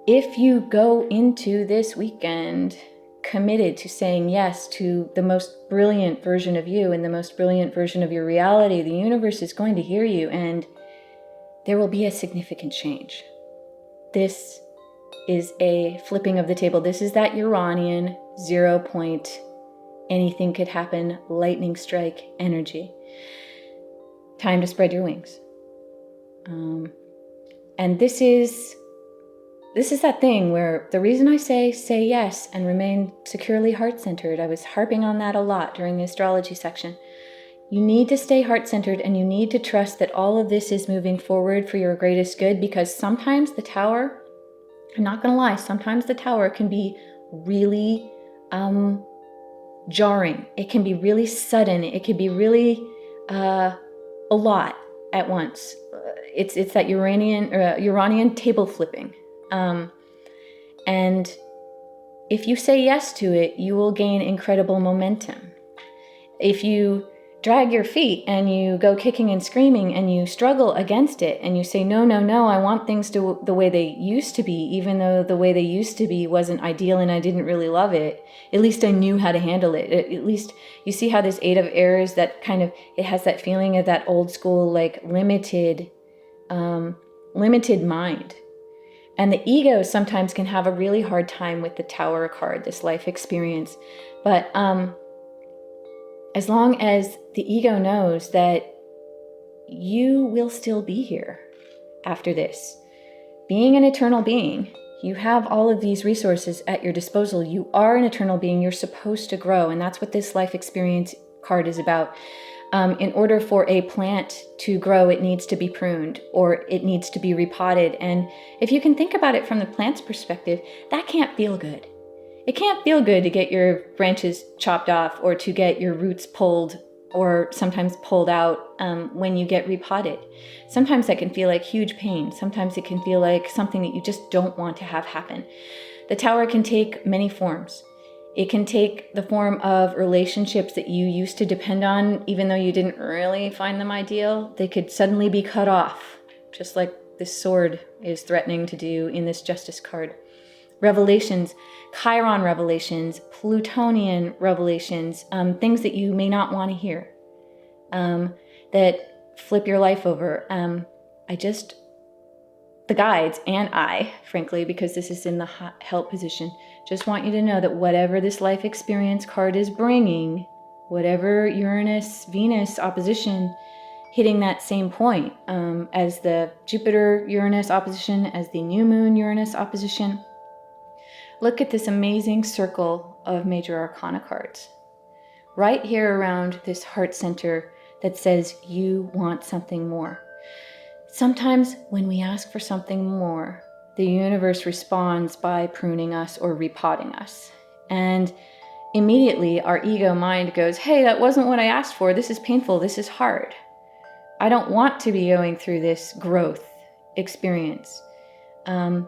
if you go into this weekend committed to saying yes to the most brilliant version of you and the most brilliant version of your reality, the universe is going to hear you, and there will be a significant change. This is a flipping of the table. This is that Uranian 0 point, anything could happen, lightning strike energy. Time to spread your wings. And this is that thing where the reason I say yes and remain securely heart-centered, I was harping on that a lot during the astrology section. You need to stay heart-centered, and you need to trust that all of this is moving forward for your greatest good, because sometimes the Tower, I'm not going to lie, sometimes the Tower can be really jarring. It can be really sudden. It can be really a lot at once. It's that Uranian table flipping. And if you say yes to it, you will gain incredible momentum. If you drag your feet and you go kicking and screaming and you struggle against it and you say, no, no, no, I want things to the way they used to be, even though the way they used to be wasn't ideal and I didn't really love it. At least I knew how to handle it. At least you see how this Eight of Airs, that kind of, it has that feeling of that old school, like limited mind. And the ego sometimes can have a really hard time with the Tower card, this life experience. But as long as the ego knows that you will still be here after this, being an eternal being, you have all of these resources at your disposal. You are an eternal being. You're supposed to grow. And that's what this life experience card is about. In order for a plant to grow, it needs to be pruned or it needs to be repotted. And if you can think about it from the plant's perspective, that can't feel good. It can't feel good to get your branches chopped off or to get your roots pulled or sometimes pulled out when you get repotted. Sometimes that can feel like huge pain. Sometimes it can feel like something that you just don't want to have happen. The Tower can take many forms. It can take the form of relationships that you used to depend on, even though you didn't really find them ideal. They could suddenly be cut off, just like this sword is threatening to do in this Justice card. Revelations, Chiron revelations, Plutonian revelations, things that you may not want to hear, that flip your life over. The guides and I, frankly, because this is in the help position, just want you to know that whatever this life experience card is bringing, whatever Uranus-Venus opposition hitting that same point as the Jupiter-Uranus opposition, as the new moon-Uranus opposition, look at this amazing circle of major arcana cards. Right here around this heart center that says you want something more. Sometimes when we ask for something more, the universe responds by pruning us or repotting us. And immediately our ego mind goes, hey, that wasn't what I asked for. This is painful. This is hard. I don't want to be going through this growth experience. And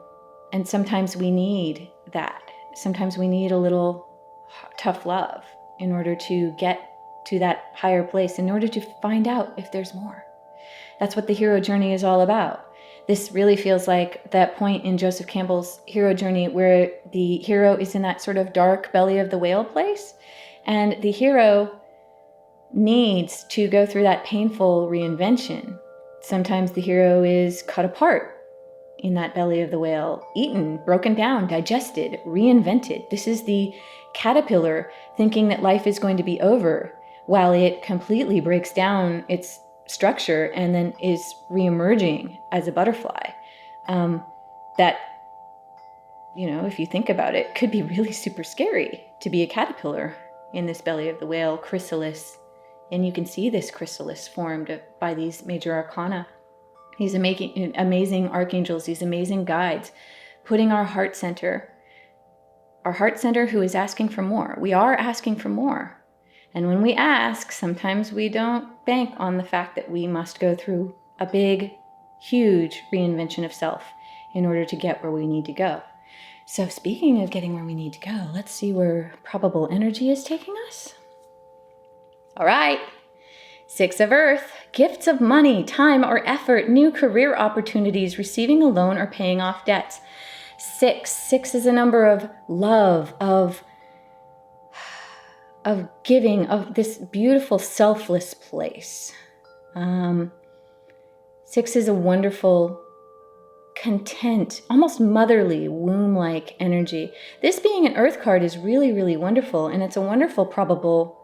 sometimes we need that. Sometimes we need a little tough love in order to get to that higher place, in order to find out if there's more. That's what the hero journey is all about. This really feels like that point in Joseph Campbell's hero journey where the hero is in that sort of dark belly of the whale place, and the hero needs to go through that painful reinvention. Sometimes the hero is cut apart in that belly of the whale, eaten, broken down, digested, reinvented. This is the caterpillar thinking that life is going to be over while it completely breaks down its structure and then is reemerging as a butterfly. That, if you think about it, could be really super scary to be a caterpillar in this belly of the whale chrysalis. And you can see this chrysalis formed by these major arcana. These amazing archangels, these amazing guides, putting our heart center who is asking for more. We are asking for more. And when we ask, sometimes we don't bank on the fact that we must go through a big, huge reinvention of self in order to get where we need to go. So speaking of getting where we need to go, let's see where probable energy is taking us. All right. 6 of Earth, gifts of money, time, or effort, new career opportunities, receiving a loan or paying off debts. 6 is a number of love, of giving, of this beautiful selfless place. 6 is a wonderful, content, almost motherly, womb-like energy. This being an Earth card is really, really wonderful, and it's a wonderful probable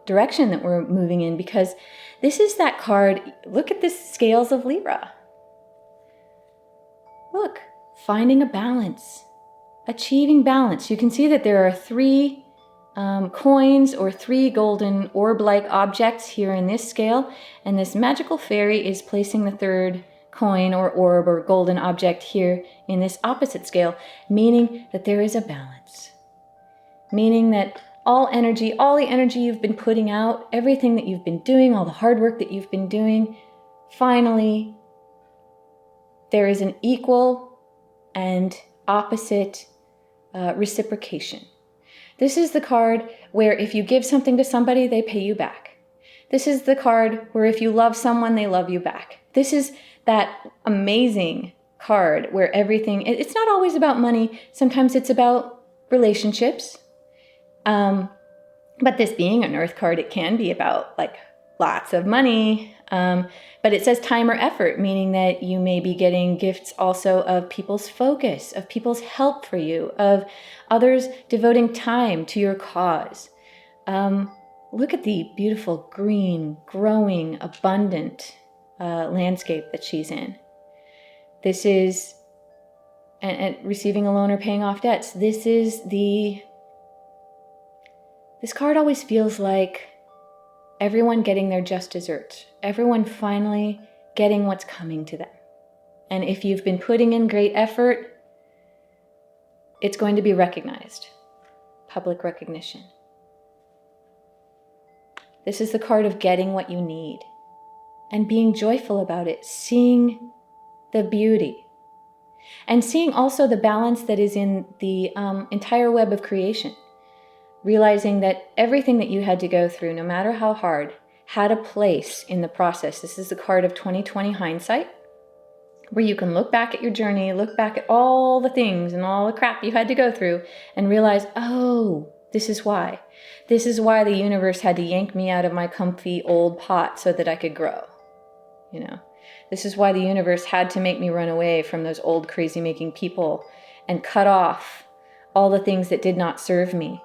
direction that we're moving in, because this is that card. Look at this scales of Libra. Look, finding a balance, achieving balance. You can see that there are 3 coins or 3 golden orb-like objects here in this scale, and this magical fairy is placing the 3rd coin or orb or golden object here in this opposite scale, meaning that there is a balance, meaning that all the energy you've been putting out, everything that you've been doing, all the hard work that you've been doing, finally, there is an equal and opposite reciprocation. This is the card where if you give something to somebody, they pay you back. This is the card where if you love someone, they love you back. This is that amazing card where it's not always about money. Sometimes it's about relationships. But this being an earth card, it can be about like lots of money. But it says time or effort, meaning that you may be getting gifts also of people's focus, of people's help for you, of others devoting time to your cause. Look at the beautiful green, growing, abundant landscape that she's in. This is, and receiving a loan or paying off debts. This card always feels like everyone getting their just desserts, everyone finally getting what's coming to them. And if you've been putting in great effort, it's going to be recognized, public recognition. This is the card of getting what you need and being joyful about it, seeing the beauty, and seeing also the balance that is in the entire web of creation. Realizing that everything that you had to go through, no matter how hard, had a place in the process. This is the card of 20/20 hindsight, where you can look back at your journey, look back at all the things and all the crap you had to go through and realize, oh, this is why. This is why the universe had to yank me out of my comfy old pot so that I could grow. This is why the universe had to make me run away from those old crazy-making people and cut off all the things that did not serve me,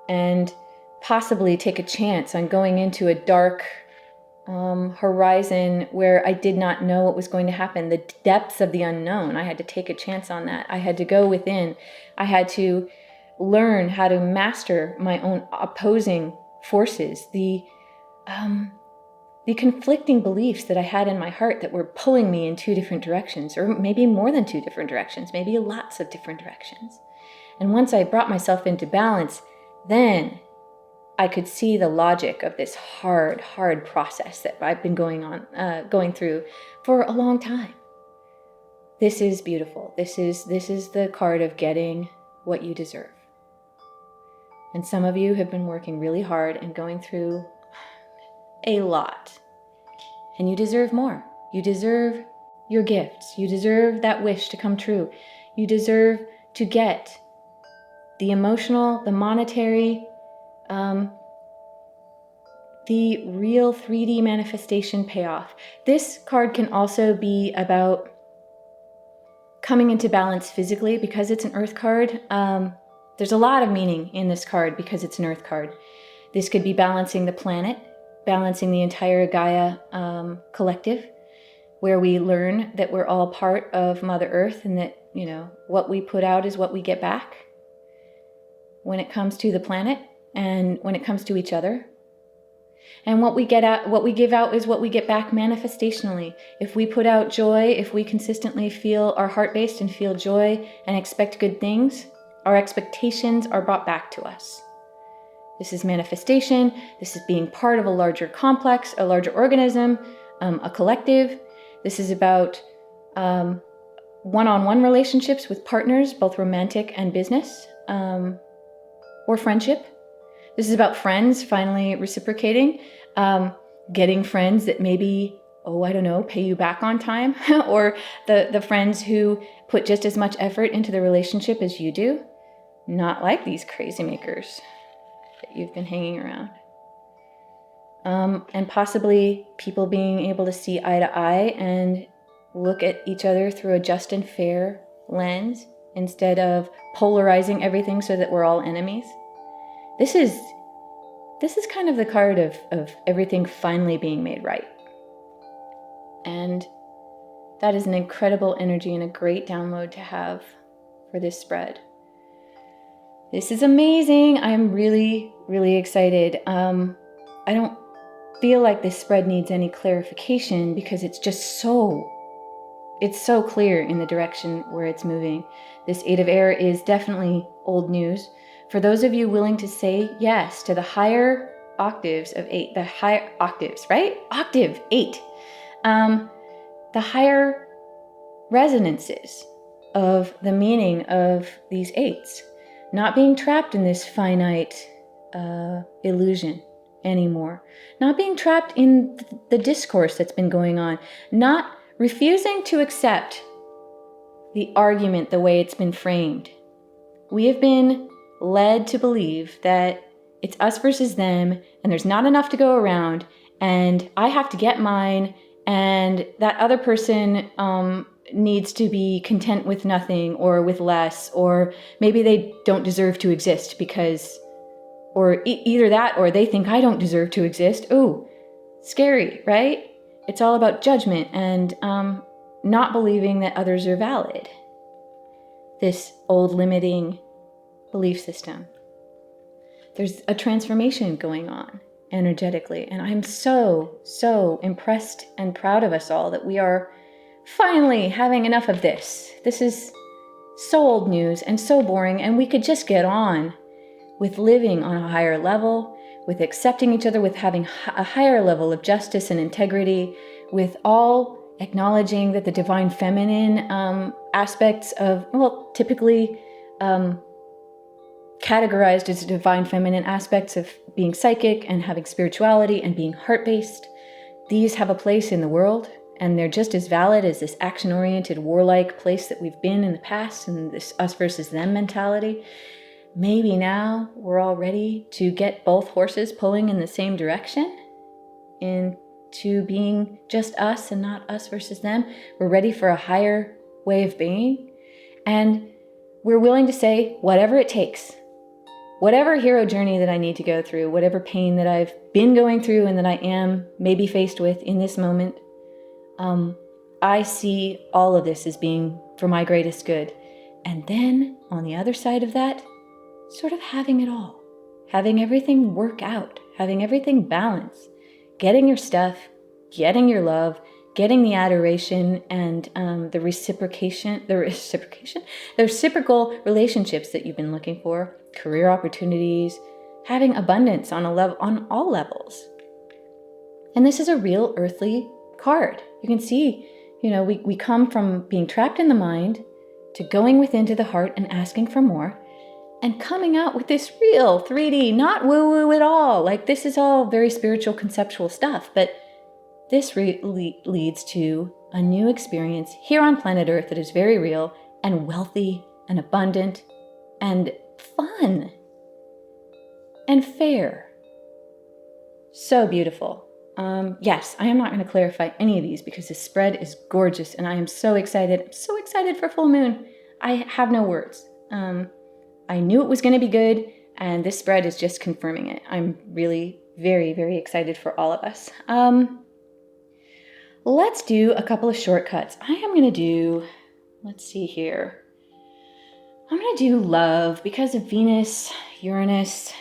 and possibly take a chance on going into a dark horizon where I did not know what was going to happen, the depths of the unknown. I had to take a chance on that. I had to go within. I had to learn how to master my own opposing forces, the conflicting beliefs that I had in my heart that were pulling me in two different directions, or maybe more than two different directions, maybe lots of different directions. And once I brought myself into balance, then I could see the logic of this hard process that I've been going through for a long time. This is beautiful. This is the card of getting what you deserve. And some of you have been working really hard and going through a lot. And you deserve more. You deserve your gifts. You deserve that wish to come true. You deserve to get the emotional, the monetary, the real 3D manifestation payoff. This card can also be about coming into balance physically because it's an earth card. There's a lot of meaning in this card because it's an earth card. This could be balancing the planet, balancing the entire Gaia collective, where we learn that we're all part of Mother Earth and that, what we put out is what we get back when it comes to the planet and when it comes to each other. And what we give out is what we get back manifestationally. If we put out joy, if we consistently feel our heart-based and feel joy and expect good things, our expectations are brought back to us. This is manifestation. This is being part of a larger complex, a larger organism, a collective. This is about one-on-one relationships with partners, both romantic and business, or friendship. This is about friends finally reciprocating, getting friends that maybe, pay you back on time, or the friends who put just as much effort into the relationship as you do. Not like these crazy makers that you've been hanging around. And possibly people being able to see eye to eye and look at each other through a just and fair lens instead of polarizing everything so that we're all enemies. This is kind of the card of everything finally being made right. And that is an incredible energy and a great download to have for this spread. This is amazing. I'm really, really excited. I don't feel like this spread needs any clarification because it's so clear in the direction where it's moving. This 8 of Air is definitely old news. For those of you willing to say yes to the higher octaves of 8, the higher octaves, right? Octave 8. The higher resonances of the meaning of these 8s. Not being trapped in this finite illusion anymore. Not being trapped in the discourse that's been going on. Not refusing to accept the argument the way it's been framed. We have been led to believe that it's us versus them, and there's not enough to go around, and I have to get mine, and that other person needs to be content with nothing or with less, or maybe they don't deserve to exist because, or either that or they think I don't deserve to exist. Ooh, scary, right? It's all about judgment and not believing that others are valid. This old limiting belief system. There's a transformation going on energetically, and I'm so impressed and proud of us all that we are finally having enough of this. This is so old news and so boring, and we could just get on with living on a higher level, with accepting each other, with having a higher level of justice and integrity, with all acknowledging that the divine feminine aspects of, well, typically categorized as divine feminine aspects of being psychic and having spirituality and being heart-based. These have a place in the world, and they're just as valid as this action-oriented, warlike place that we've been in the past, and this us versus them mentality. Maybe now we're all ready to get both horses pulling in the same direction, into being just us and not us versus them. We're ready for a higher way of being, and we're willing to say whatever it takes. Whatever hero journey that I need to go through, whatever pain that I've been going through and that I am maybe faced with in this moment, I see all of this as being for my greatest good. And then on the other side of that, sort of having it all, having everything work out, having everything balance, getting your stuff, getting your love, getting the adoration and the reciprocal relationships that you've been looking for, career opportunities, having abundance on all levels. And this is a real earthly card. You can see, we come from being trapped in the mind to going within to the heart and asking for more, and coming out with this real 3D, not woo-woo at all. Like, this is all very spiritual, conceptual stuff, but this leads to a new experience here on planet Earth that is very real and wealthy and abundant and fun and fair. So beautiful. Yes, I am not going to clarify any of these because this spread is gorgeous and I am so excited. I'm so excited for full moon. I have no words. I knew it was going to be good, and this spread is just confirming it. I'm really very, very excited for all of us. Let's do a couple of shortcuts. I am going to do, let's see here. I'm going to do love because of Venus, Uranus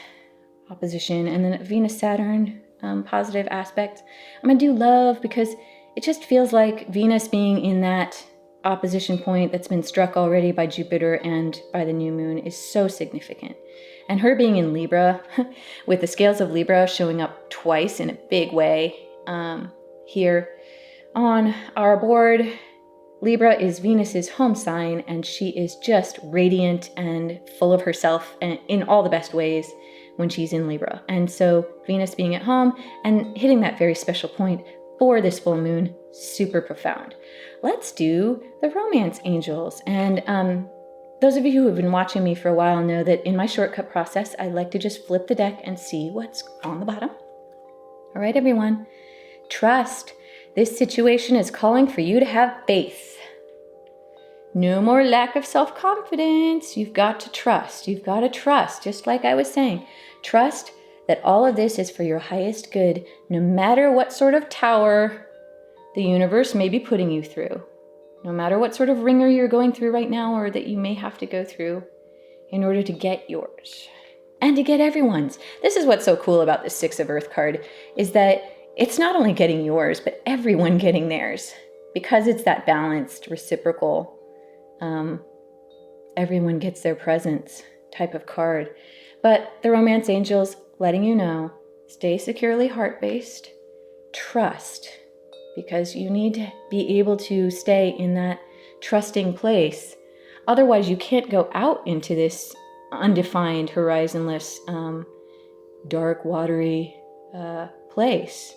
opposition, and then Venus, Saturn positive aspect. I'm going to do love because it just feels like Venus being in that opposition point that's been struck already by Jupiter and by the new moon is so significant. And her being in Libra, with the scales of Libra showing up twice in a big way here on our board. Libra is Venus's home sign, and she is just radiant and full of herself and in all the best ways when she's in Libra. And so Venus being at home and hitting that very special point for this full moon, super profound. Let's do the romance angels. And those of you who have been watching me for a while know that in my shortcut process, I like to just flip the deck and see what's on the bottom. All right, everyone. Trust. This situation is calling for you to have faith. No more lack of self-confidence. You've got to trust. You've got to trust, just like I was saying. Trust that all of this is for your highest good, no matter what sort of tower the universe may be putting you through. No matter what sort of ringer you're going through right now or that you may have to go through in order to get yours. And to get everyone's. This is what's so cool about this Six of Earth card, is that it's not only getting yours, but everyone getting theirs. Because it's that balanced, reciprocal, everyone gets their presents type of card. But the romance angels letting you know, stay securely heart-based, trust, because you need to be able to stay in that trusting place. Otherwise, you can't go out into this undefined, horizonless, dark, watery place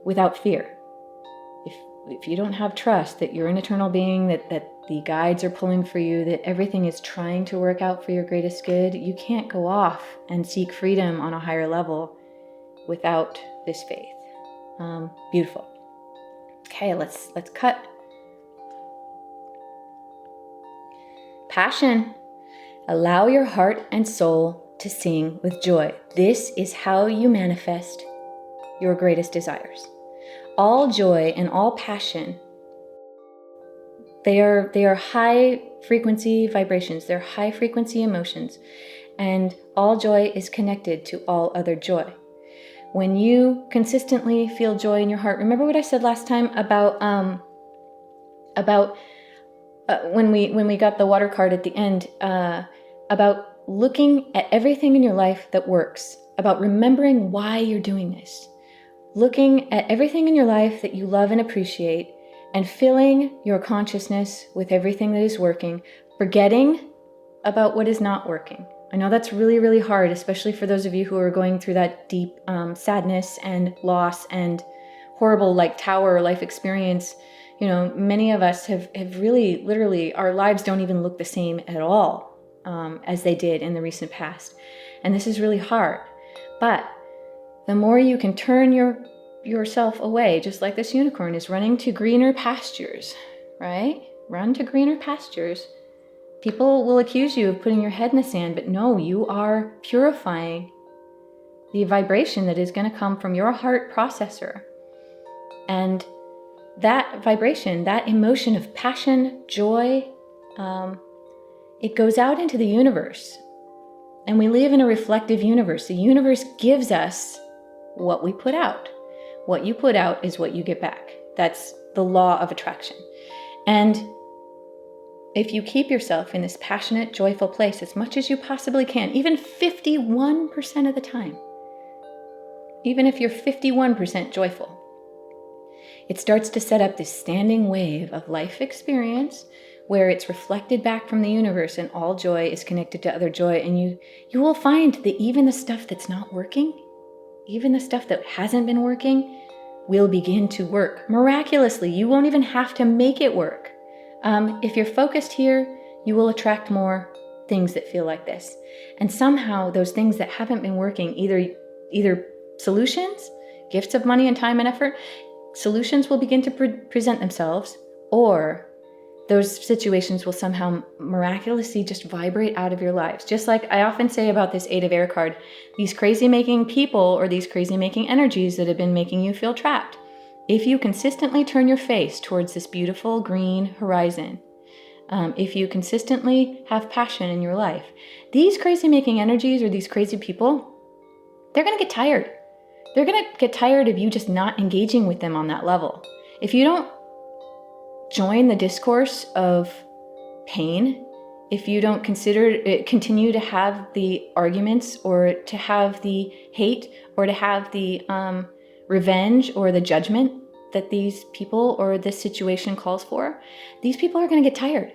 without fear. If you don't have trust that you're an eternal being, that the guides are pulling for you, that everything is trying to work out for your greatest good, you can't go off and seek freedom on a higher level without this faith. Beautiful. Okay, let's cut. Passion. Allow your heart and soul to sing with joy. This is how you manifest your greatest desires. All joy and all passion, they are high frequency vibrations. They're high frequency emotions. And all joy is connected to all other joy. When you consistently feel joy in your heart, remember what I said last time about when we got the water card at the end, about looking at everything in your life that works, about remembering why you're doing this, looking at everything in your life that you love and appreciate, and filling your consciousness with everything that is working, forgetting about what is not working. I know that's really, really hard, especially for those of you who are going through that deep sadness and loss and horrible tower life experience. You know, many of us have really, literally, our lives don't even look the same at all as they did in the recent past. And this is really hard. But the more you can turn yourself away, just like this unicorn is running to greener pastures, right? Run to greener pastures. People will accuse you of putting your head in the sand, but no, you are purifying the vibration that is going to come from your heart processor. And that vibration, that emotion of passion, joy, it goes out into the universe. And we live in a reflective universe. The universe gives us what we put out. What you put out is what you get back. That's the law of attraction. And if you keep yourself in this passionate, joyful place as much as you possibly can, even 51% of the time, even if you're 51% joyful, it starts to set up this standing wave of life experience where it's reflected back from the universe and all joy is connected to other joy. And you will find that even the stuff that's not working, even the stuff that hasn't been working, will begin to work miraculously. You won't even have to make it work. If you're focused here, you will attract more things that feel like this. And somehow those things that haven't been working, either solutions, gifts of money and time and effort, solutions will begin to present themselves, or those situations will somehow miraculously just vibrate out of your lives. Just like I often say about this 8 of Air card, these crazy-making people or these crazy-making energies that have been making you feel trapped. If you consistently turn your face towards this beautiful green horizon, if you consistently have passion in your life, these crazy-making energies or these crazy people, they're going to get tired. They're going to get tired of you just not engaging with them on that level. If you don't join the discourse of pain, if you don't continue to have the arguments or to have the hate or to have the revenge or the judgment that these people or this situation calls for, these people are going to get tired.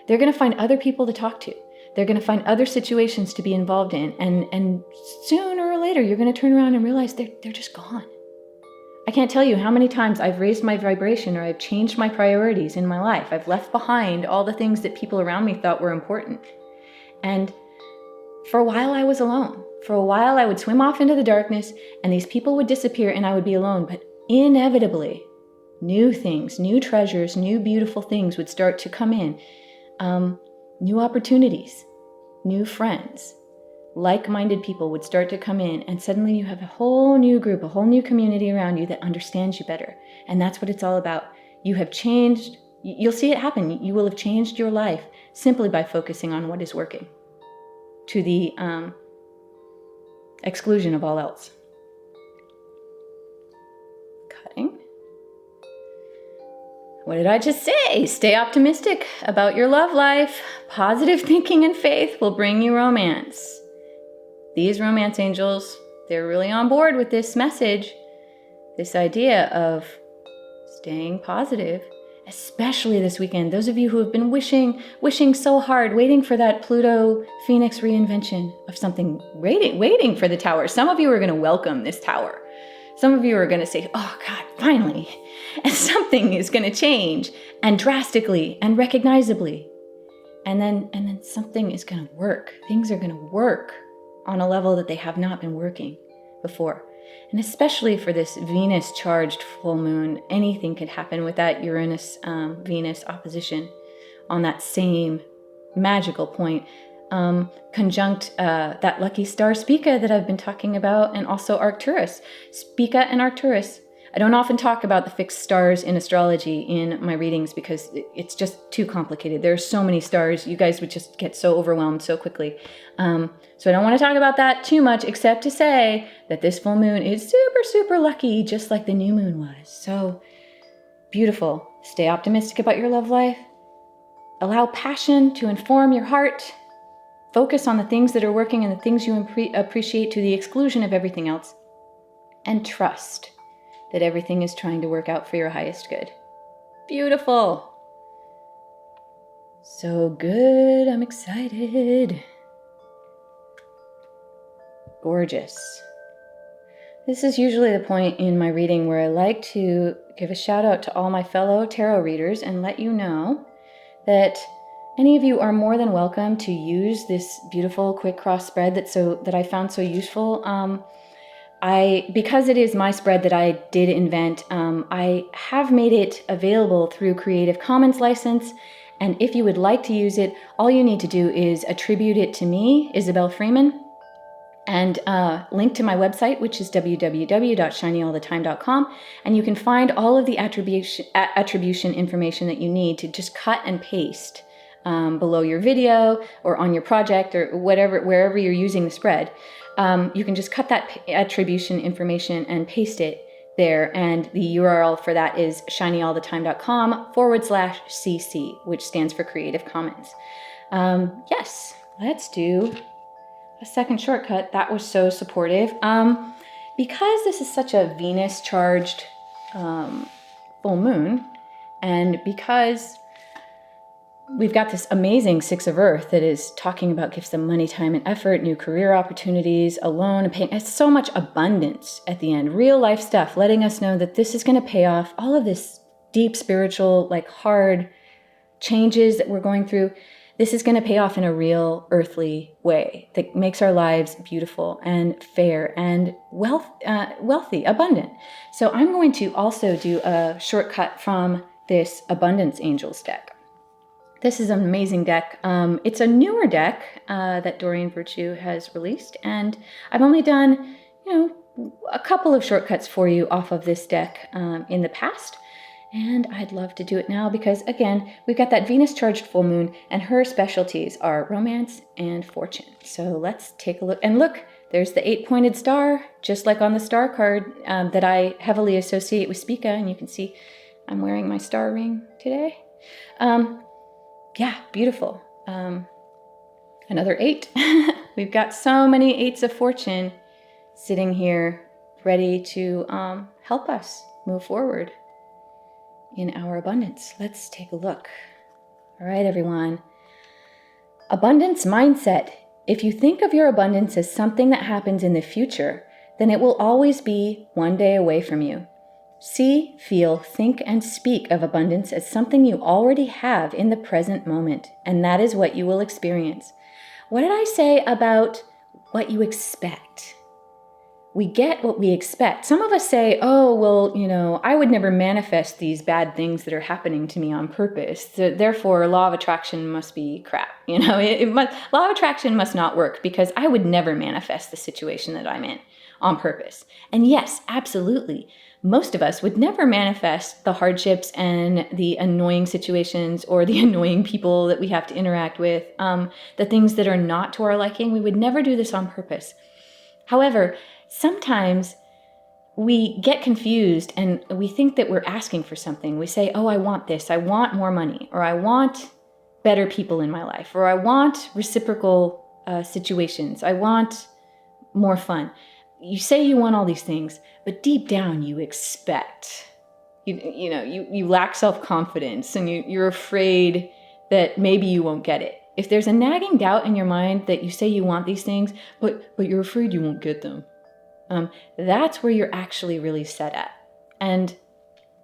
They're going to find other people to talk to. They're going to find other situations to be involved in. And sooner or later, you're going to turn around and realize they're just gone. I can't tell you how many times I've raised my vibration or I've changed my priorities in my life. I've left behind all the things that people around me thought were important. And for a while, I was alone. For a while, I would swim off into the darkness and these people would disappear and I would be alone. But inevitably, new things, new treasures, new beautiful things would start to come in. New opportunities, new friends, like-minded people would start to come in, and suddenly you have a whole new group, a whole new community around you that understands you better. And that's what it's all about. You have changed. You'll see it happen. You will have changed your life simply by focusing on what is working to the exclusion of all else. Cutting. What did I just say? Stay optimistic about your love life. Positive thinking and faith will bring you romance. These romance angels, they're really on board with this message, this idea of staying positive, especially this weekend. Those of you who have been wishing so hard, waiting for that Pluto Phoenix reinvention of something, waiting for the tower. Some of you are going to welcome this tower. Some of you are going to say, oh God, finally, and something is going to change, and drastically and recognizably. And then something is going to work. Things are going to work on a level that they have not been working before. And especially for this Venus-charged full moon, anything could happen with that Uranus-Venus opposition on that same magical point. Conjunct that lucky star Spica that I've been talking about, and also Arcturus. Spica and Arcturus. I don't often talk about the fixed stars in astrology in my readings because it's just too complicated. There are so many stars, you guys would just get so overwhelmed so quickly. So I don't want to talk about that too much, except to say that this full moon is super, super lucky, just like the new moon was. So beautiful. Stay optimistic about your love life. Allow passion to inform your heart. Focus on the things that are working and the things you appreciate to the exclusion of everything else. And trust that everything is trying to work out for your highest good. Beautiful. So good. I'm excited. Gorgeous. This is usually the point in my reading where I like to give a shout out to all my fellow tarot readers and let you know that any of you are more than welcome to use this beautiful quick cross spread that I found so useful. Because it is my spread that I did invent, I have made it available through Creative Commons license. And if you would like to use it, all you need to do is attribute it to me, Izobel Freeman, and link to my website, which is www.shinyallthetime.com. And you can find all of the attribution information that you need to just cut and paste below your video or on your project or wherever you're using the spread. You can just cut that attribution information and paste it there. And the URL for that is shinyallthetime.com/CC, which stands for Creative Commons. Yes, let's do a second shortcut. That was so supportive. Because this is such a Venus-charged full moon, and because we've got this amazing Six of Earth that is talking about gifts of money, time, and effort, new career opportunities, alone, and pain. It's so much abundance at the end. Real life stuff, letting us know that this is going to pay off. All of this deep spiritual, like hard changes that we're going through, this is going to pay off in a real earthly way that makes our lives beautiful and fair and wealthy, abundant. So I'm going to also do a shortcut from this Abundance Angels deck. This is an amazing deck. It's a newer deck that Doreen Virtue has released, and I've only done, a couple of shortcuts for you off of this deck in the past, and I'd love to do it now because, again, we've got that Venus-charged full moon, and her specialties are romance and fortune. So let's take a look. And look, there's the 8-pointed star, just like on the star card that I heavily associate with Spica, and you can see I'm wearing my star ring today. Yeah, beautiful. Another 8. We've got so many 8s of fortune sitting here ready to help us move forward in our abundance. Let's take a look. All right, everyone. Abundance mindset. If you think of your abundance as something that happens in the future, then it will always be one day away from you. See, feel, think, and speak of abundance as something you already have in the present moment, and that is what you will experience. What did I say about what you expect? We get what we expect. Some of us say, oh, well, I would never manifest these bad things that are happening to me on purpose. So therefore, law of attraction must be crap. Law of attraction must not work because I would never manifest the situation that I'm in on purpose. And yes, absolutely. Most of us would never manifest the hardships and the annoying situations or the annoying people that we have to interact with, the things that are not to our liking. We would never do this on purpose. However, sometimes we get confused and we think that we're asking for something. We say, oh, I want this. I want more money, or I want better people in my life, or I want reciprocal situations. I want more fun. You say you want all these things, but deep down you expect. You lack self-confidence and you're afraid that maybe you won't get it. If there's a nagging doubt in your mind that you say you want these things, but you're afraid you won't get them, That's where you're actually really set at. And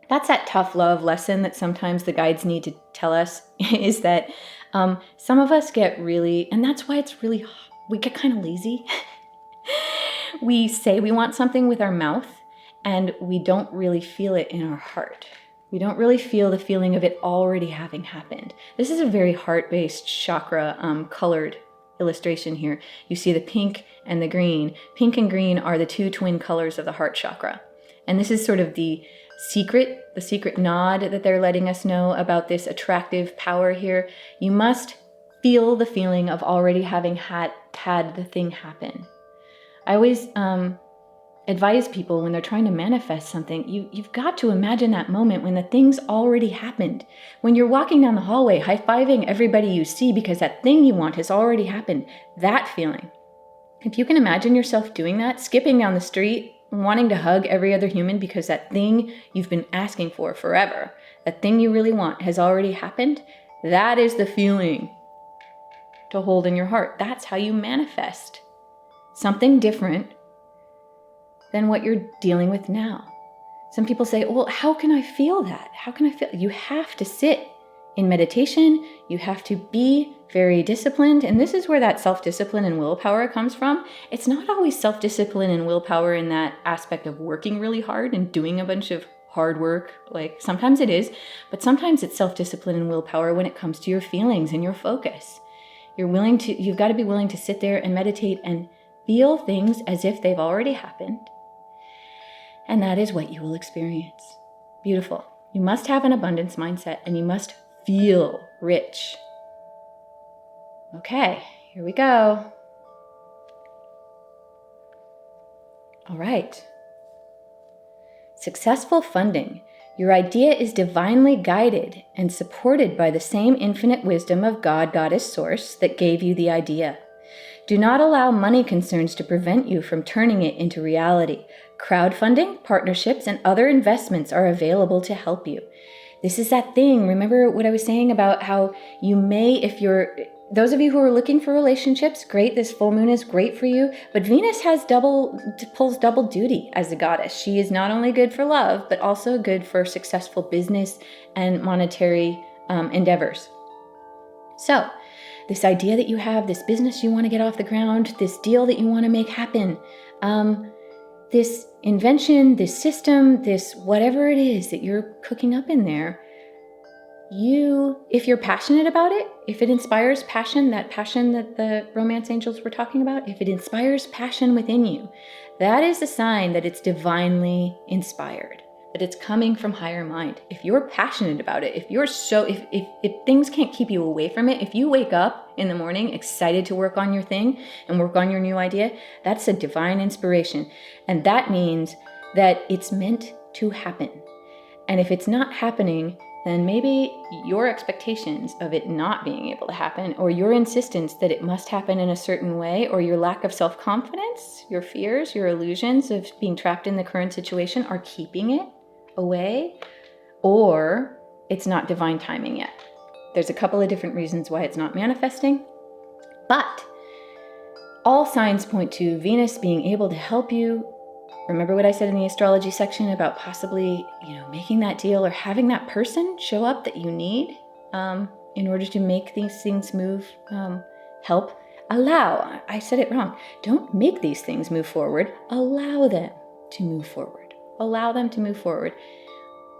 that's that tough love lesson that sometimes the guides need to tell us is that some of us get really, and that's why we get kind of lazy. We say we want something with our mouth and we don't really feel it in our heart. We don't really feel the feeling of it already having happened. This is a very heart-based chakra colored illustration here. You see the pink and the green. Pink and green are the two twin colors of the heart chakra. And this is sort of the secret nod that they're letting us know about this attractive power here. You must feel the feeling of already having had the thing happen. I always advise people when they're trying to manifest something, you've got to imagine that moment when the thing's already happened. When you're walking down the hallway, high-fiving everybody you see because that thing you want has already happened. That feeling. If you can imagine yourself doing that, skipping down the street, wanting to hug every other human because that thing you've been asking for forever, that thing you really want has already happened, that is the feeling to hold in your heart. That's how you manifest something different than what you're dealing with now. Some people say, well, how can I feel that? How can I feel? You have to sit in meditation. You have to be very disciplined. And this is where that self-discipline and willpower comes from. It's not always self-discipline and willpower in that aspect of working really hard and doing a bunch of hard work. Like sometimes it is, but sometimes it's self-discipline and willpower when it comes to your feelings and your focus. You've got to be willing to sit there and meditate and feel things as if they've already happened. And that is what you will experience. Beautiful. You must have an abundance mindset and you must feel rich. Okay, here we go. All right. Successful funding. Your idea is divinely guided and supported by the same infinite wisdom of God, Goddess, Source that gave you the idea. Do not allow money concerns to prevent you from turning it into reality. Crowdfunding, partnerships, and other investments are available to help you. This is that thing. Remember what I was saying about how you may, those of you who are looking for relationships, great, this full moon is great for you, but Venus pulls double duty as a goddess. She is not only good for love, but also good for successful business and monetary endeavors. So, this idea that you have, this business you want to get off the ground, this deal that you want to make happen, this invention, this system, this whatever it is that you're cooking up in there, if you're passionate about it, if it inspires passion, that passion that the romance angels were talking about, if it inspires passion within you, that is a sign that it's divinely inspired, that it's coming from higher mind. If you're passionate about it, if things can't keep you away from it, if you wake up in the morning excited to work on your thing and work on your new idea, that's a divine inspiration. And that means that it's meant to happen. And if it's not happening, then maybe your expectations of it not being able to happen, or your insistence that it must happen in a certain way, or your lack of self-confidence, your fears, your illusions of being trapped in the current situation are keeping it away, or it's not divine timing yet. There's a couple of different reasons why it's not manifesting, but all signs point to Venus being able to help you. Remember what I said in the astrology section about possibly, making that deal or having that person show up that you need in order to make these things move, help. Allow. I said it wrong. Don't make these things move forward. Allow them to move forward. Allow them to move forward.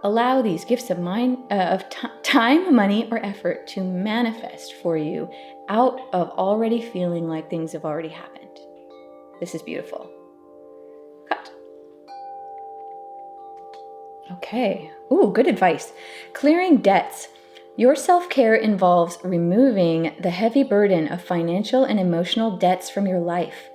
Allow these gifts of time, money, or effort to manifest for you out of already feeling like things have already happened. This is beautiful. Cut. Okay. Ooh, good advice. Clearing debts. Your self-care involves removing the heavy burden of financial and emotional debts from your life.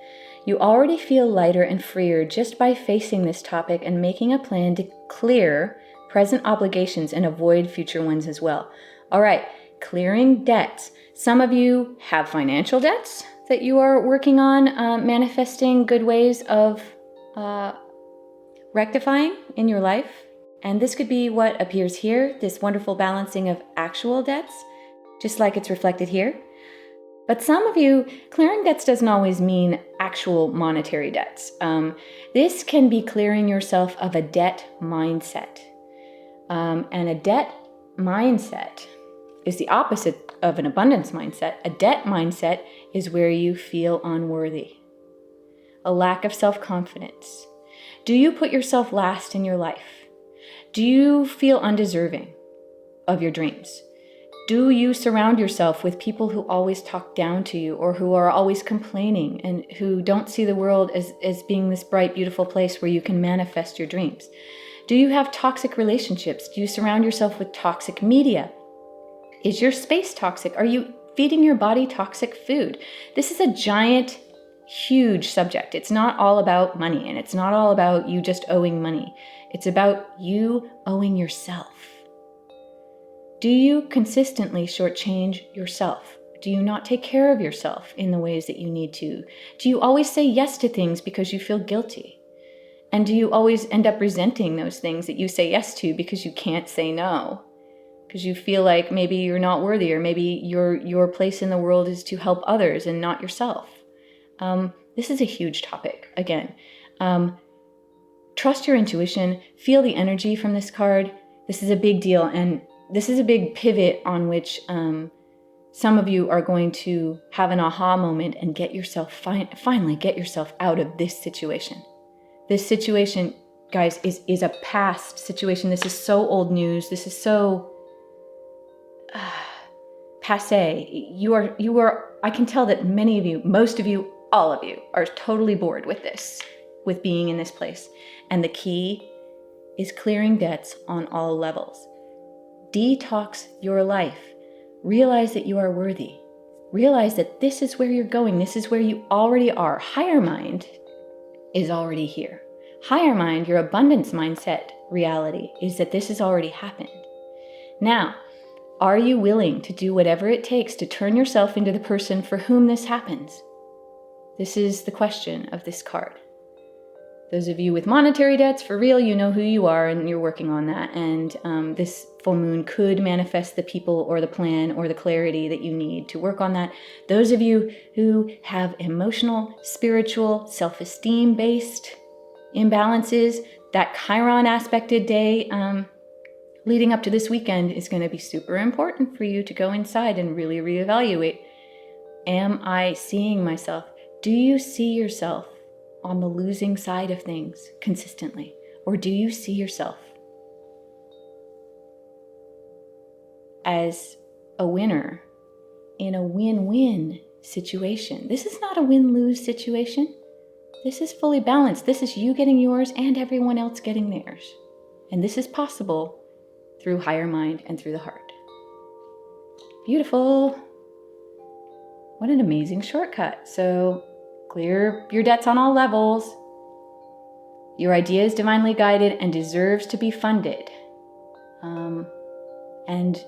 You already feel lighter and freer just by facing this topic and making a plan to clear present obligations and avoid future ones as well. All right, clearing debts. Some of you have financial debts that you are working on manifesting good ways of rectifying in your life. And this could be what appears here, this wonderful balancing of actual debts, just like it's reflected here. But some of you, clearing debts doesn't always mean actual monetary debts. This can be clearing yourself of a debt mindset. And a debt mindset is the opposite of an abundance mindset. A debt mindset is where you feel unworthy, a lack of self-confidence. Do you put yourself last in your life? Do you feel undeserving of your dreams? Do you surround yourself with people who always talk down to you or who are always complaining and who don't see the world as being this bright, beautiful place where you can manifest your dreams? Do you have toxic relationships? Do you surround yourself with toxic media? Is your space toxic? Are you feeding your body toxic food? This is a giant, huge subject. It's not all about money, and it's not all about you just owing money. It's about you owing yourself. Do you consistently shortchange yourself? Do you not take care of yourself in the ways that you need to? Do you always say yes to things because you feel guilty? And do you always end up resenting those things that you say yes to because you can't say no? Because you feel like maybe you're not worthy, or maybe your place in the world is to help others and not yourself. This is a huge topic. Again, trust your intuition, feel the energy from this card. This is a big deal, and this is a big pivot on which some of you are going to have an aha moment and get yourself finally get yourself out of this situation. This situation, guys, is a past situation. This is so old news. This is so passé. You are, I can tell that many of you, most of you, all of you are totally bored with this, with being in this place. And the key is clearing debts on all levels. Detox your life. Realize that you are worthy. Realize that this is where you're going. This is where you already are. Higher mind is already here. Higher mind, your abundance mindset reality, is that this has already happened. Now, are you willing to do whatever it takes to turn yourself into the person for whom this happens? This is the question of this card. Those of you with monetary debts, for real, you know who you are and you're working on that. And this full moon could manifest the people or the plan or the clarity that you need to work on that. Those of you who have emotional, spiritual, self-esteem based imbalances, that Chiron aspected day leading up to this weekend is going to be super important for you to go inside and really reevaluate. Am I seeing myself? Do you see yourself on the losing side of things consistently? Or do you see yourself as a winner in a win-win situation? This is not a win-lose situation. This is fully balanced. This is you getting yours and everyone else getting theirs. And this is possible through higher mind and through the heart. Beautiful. What an amazing shortcut. So clear your debts on all levels. Your idea is divinely guided and deserves to be funded. And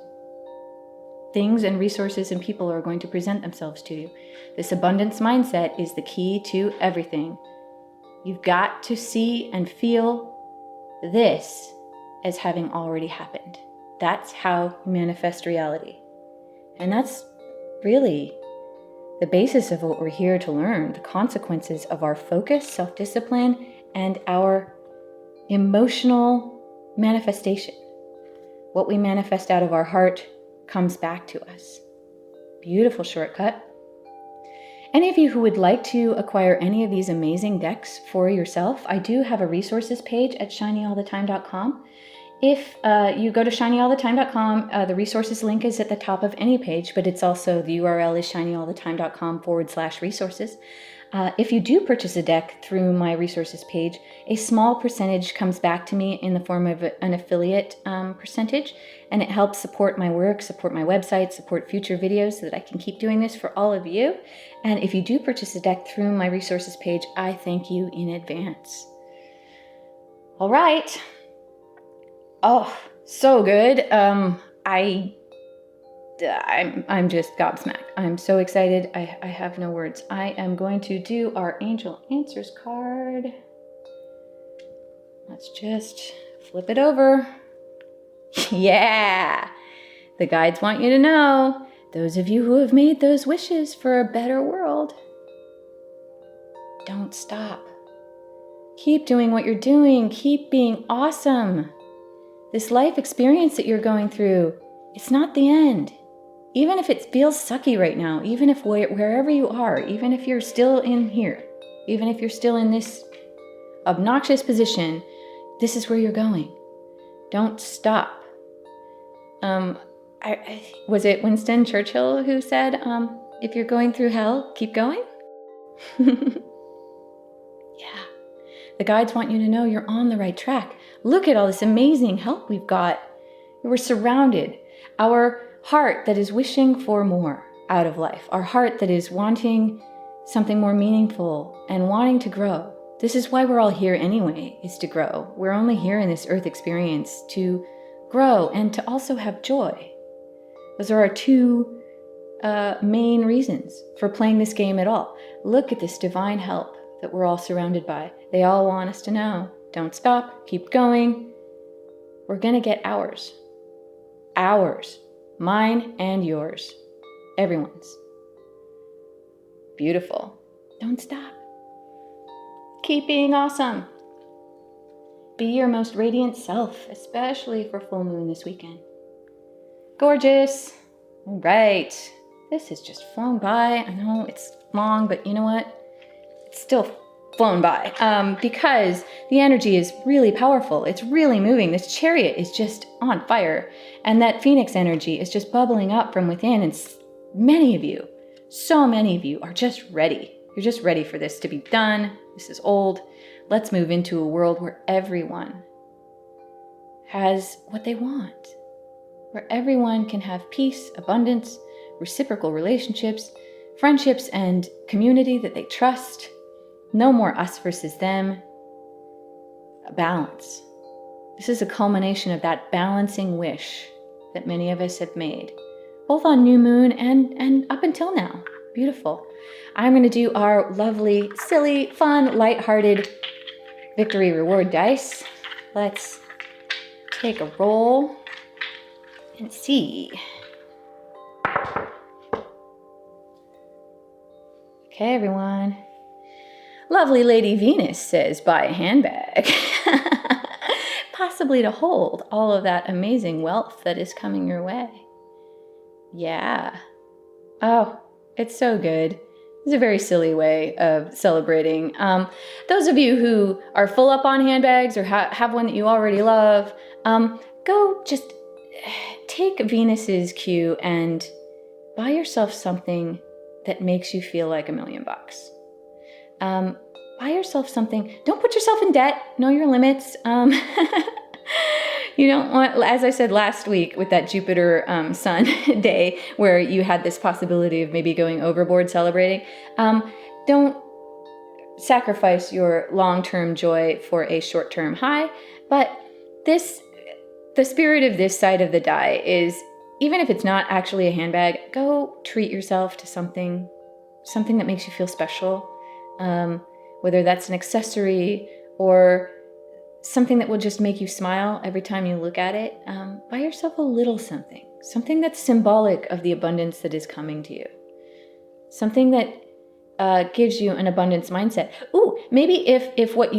things and resources and people are going to present themselves to you. This abundance mindset is the key to everything. You've got to see and feel this as having already happened. That's how you manifest reality. And that's really the basis of what we're here to learn, the consequences of our focus, self-discipline, and our emotional manifestation. What we manifest out of our heart comes back to us. Beautiful shortcut. Any of you who would like to acquire any of these amazing decks for yourself, I do have a resources page at shinyallthetime.com. If you go to shinyallthetime.com, the resources link is at the top of any page, but it's also, the URL is shinyallthetime.com/resources. If you do purchase a deck through my resources page, a small percentage comes back to me in the form of an affiliate percentage, and it helps support my work, support my website, support future videos so that I can keep doing this for all of you. And if you do purchase a deck through my resources page, I thank you in advance. All right. Oh, so good. I'm just gobsmacked. I'm so excited. I have no words. I am going to do our Angel Answers card. Let's just flip it over. Yeah. The guides want you to know Those of you who have made those wishes for a better world, don't stop. Keep doing what you're doing. Keep being awesome. This life experience that you're going through, it's not the end. Even if it feels sucky right now, even if wherever you are, even if you're still in here, even if you're still in this obnoxious position, this is where you're going. Don't stop. Was it Winston Churchill who said, if you're going through hell, keep going? Yeah. The guides want you to know you're on the right track. Look at all this amazing help we've got. We're surrounded. Our heart that is wishing for more out of life. Our heart that is wanting something more meaningful and wanting to grow. This is why we're all here anyway, is to grow. We're only here in this earth experience to grow and to also have joy. Those are our two main reasons for playing this game at all. Look at this divine help that we're all surrounded by. They all want us to know, don't stop, keep going. We're gonna get ours. Ours. Mine and yours. Everyone's. Beautiful. Don't stop. Keep being awesome. Be your most radiant self, especially for full moon this weekend. Gorgeous. All right. This has just flown by. I know it's long, but you know what? It's still flown by because the energy is really powerful. It's really moving. This chariot is just on fire, and that phoenix energy is just bubbling up from within. And many of you, so many of you are just ready. You're just ready for this to be done. This is old. Let's move into a world where everyone has what they want, where everyone can have peace, abundance, reciprocal relationships, friendships, and community that they trust. No more us versus them. A balance. This is a culmination of that balancing wish that many of us have made, both on new moon and up until now. Beautiful. I'm going to do our lovely, silly, fun, lighthearted victory reward dice. Let's take a roll and see. Okay, everyone. Lovely Lady Venus says, buy a handbag. Possibly to hold all of that amazing wealth that is coming your way. Yeah. Oh, it's so good. It's a very silly way of celebrating. Those of you who are full up on handbags or have one that you already love, go just take Venus's cue and buy yourself something that makes you feel like $1,000,000. Buy yourself something. Don't put yourself in debt. Know your limits. You don't want, as I said last week with that Jupiter Sun day where you had this possibility of maybe going overboard celebrating, don't sacrifice your long-term joy for a short-term high. But the spirit of this side of the die is, even if it's not actually a handbag, go treat yourself to something that makes you feel special. Whether that's an accessory or something that will just make you smile every time you look at it. Buy yourself a little something that's symbolic of the abundance that is coming to you. Something that gives you an abundance mindset. Ooh, maybe if what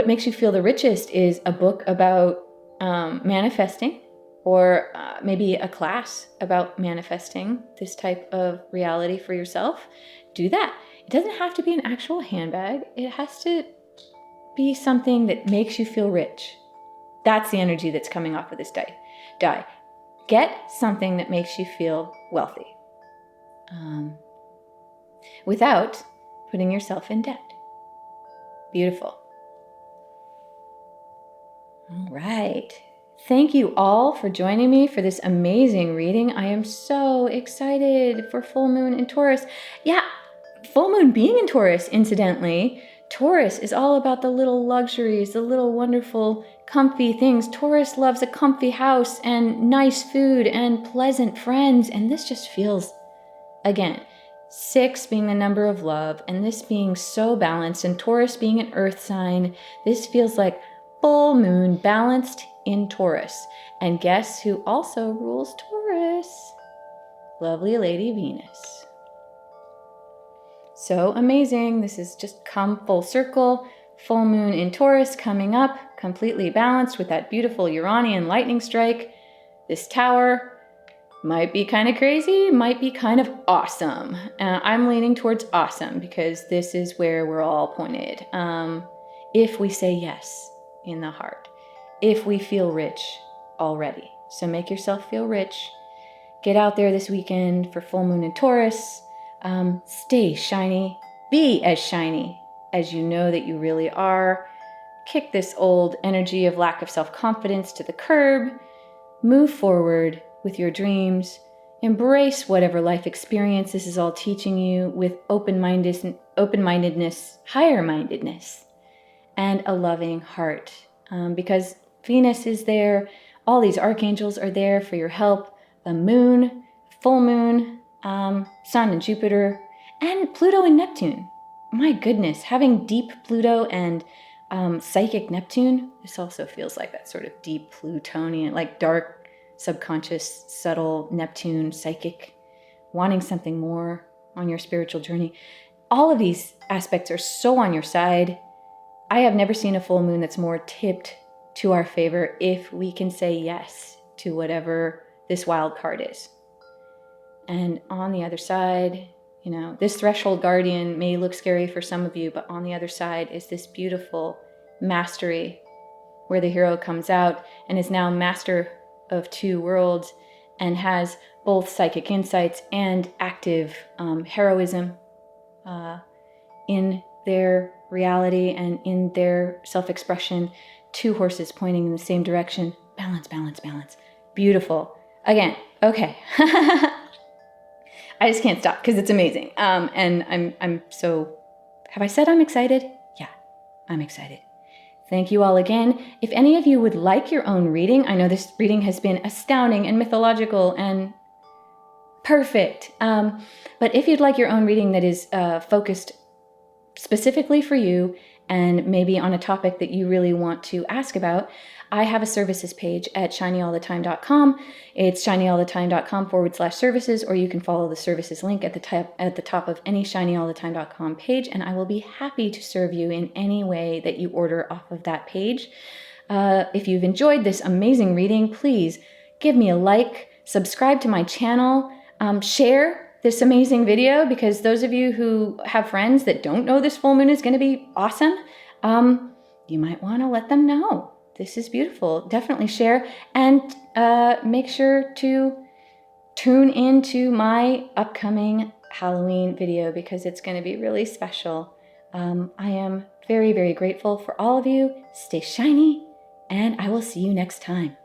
makes you feel the richest is a book about manifesting, or maybe a class about manifesting this type of reality for yourself, do that. It doesn't have to be an actual handbag. It has to be something that makes you feel rich. That's the energy that's coming off of this die. Get something that makes you feel wealthy without putting yourself in debt. Beautiful. All right. Thank you all for joining me for this amazing reading. I am so excited for full moon in Taurus. Yeah, full moon being in Taurus, incidentally. Taurus is all about the little luxuries, the little wonderful, comfy things. Taurus loves a comfy house and nice food and pleasant friends. And this just feels, again, 6 being the number of love, and this being so balanced, and Taurus being an earth sign, this feels like full moon balanced in Taurus. And guess who also rules Taurus? lovely Lady Venus. So amazing. This has just come full circle. Full moon in Taurus coming up, completely balanced with that beautiful Uranian lightning strike. This tower might be kind of crazy, might be kind of awesome. I'm leaning towards awesome because this is where we're all pointed. If we say yes in the heart, if we feel rich already. So make yourself feel rich. Get out there this weekend for full moon in Taurus. Stay shiny. Be as shiny as you know that you really are. Kick this old energy of lack of self-confidence to the curb. Move forward with your dreams. Embrace whatever life experience this is all teaching you with open-mindedness, higher-mindedness, and a loving heart. Because Venus is there, all these archangels are there for your help. The moon, full moon, Sun and Jupiter, and Pluto and Neptune. My goodness, having deep Pluto and psychic Neptune, this also feels like that sort of deep Plutonian, like dark, subconscious, subtle Neptune, psychic, wanting something more on your spiritual journey. All of these aspects are so on your side. I have never seen a full moon that's more tipped to our favor if we can say yes to whatever this wild card is. And on the other side, you know, this threshold guardian may look scary for some of you, but on the other side is this beautiful mastery where the hero comes out and is now master of two worlds and has both psychic insights and active heroism in their reality and in their self-expression. Two horses pointing in the same direction. Balance, balance, balance. Beautiful. Again, okay. I just can't stop because it's amazing. And I'm so, have I said I'm excited? Yeah, I'm excited. Thank you all again. If any of you would like your own reading, I know this reading has been astounding and mythological and perfect. But if you'd like your own reading that is focused specifically for you and maybe on a topic that you really want to ask about, I have a services page at shinyallthetime.com. It's shinyallthetime.com/services, or you can follow the services link at the top of any shinyallthetime.com page, and I will be happy to serve you in any way that you order off of that page. If you've enjoyed this amazing reading, please give me a like, subscribe to my channel, share this amazing video, because those of you who have friends that don't know this full moon is going to be awesome, you might want to let them know. This is beautiful. Definitely share, and make sure to tune into my upcoming Halloween video because it's going to be really special. I am very, very grateful for all of you. Stay shiny, and I will see you next time.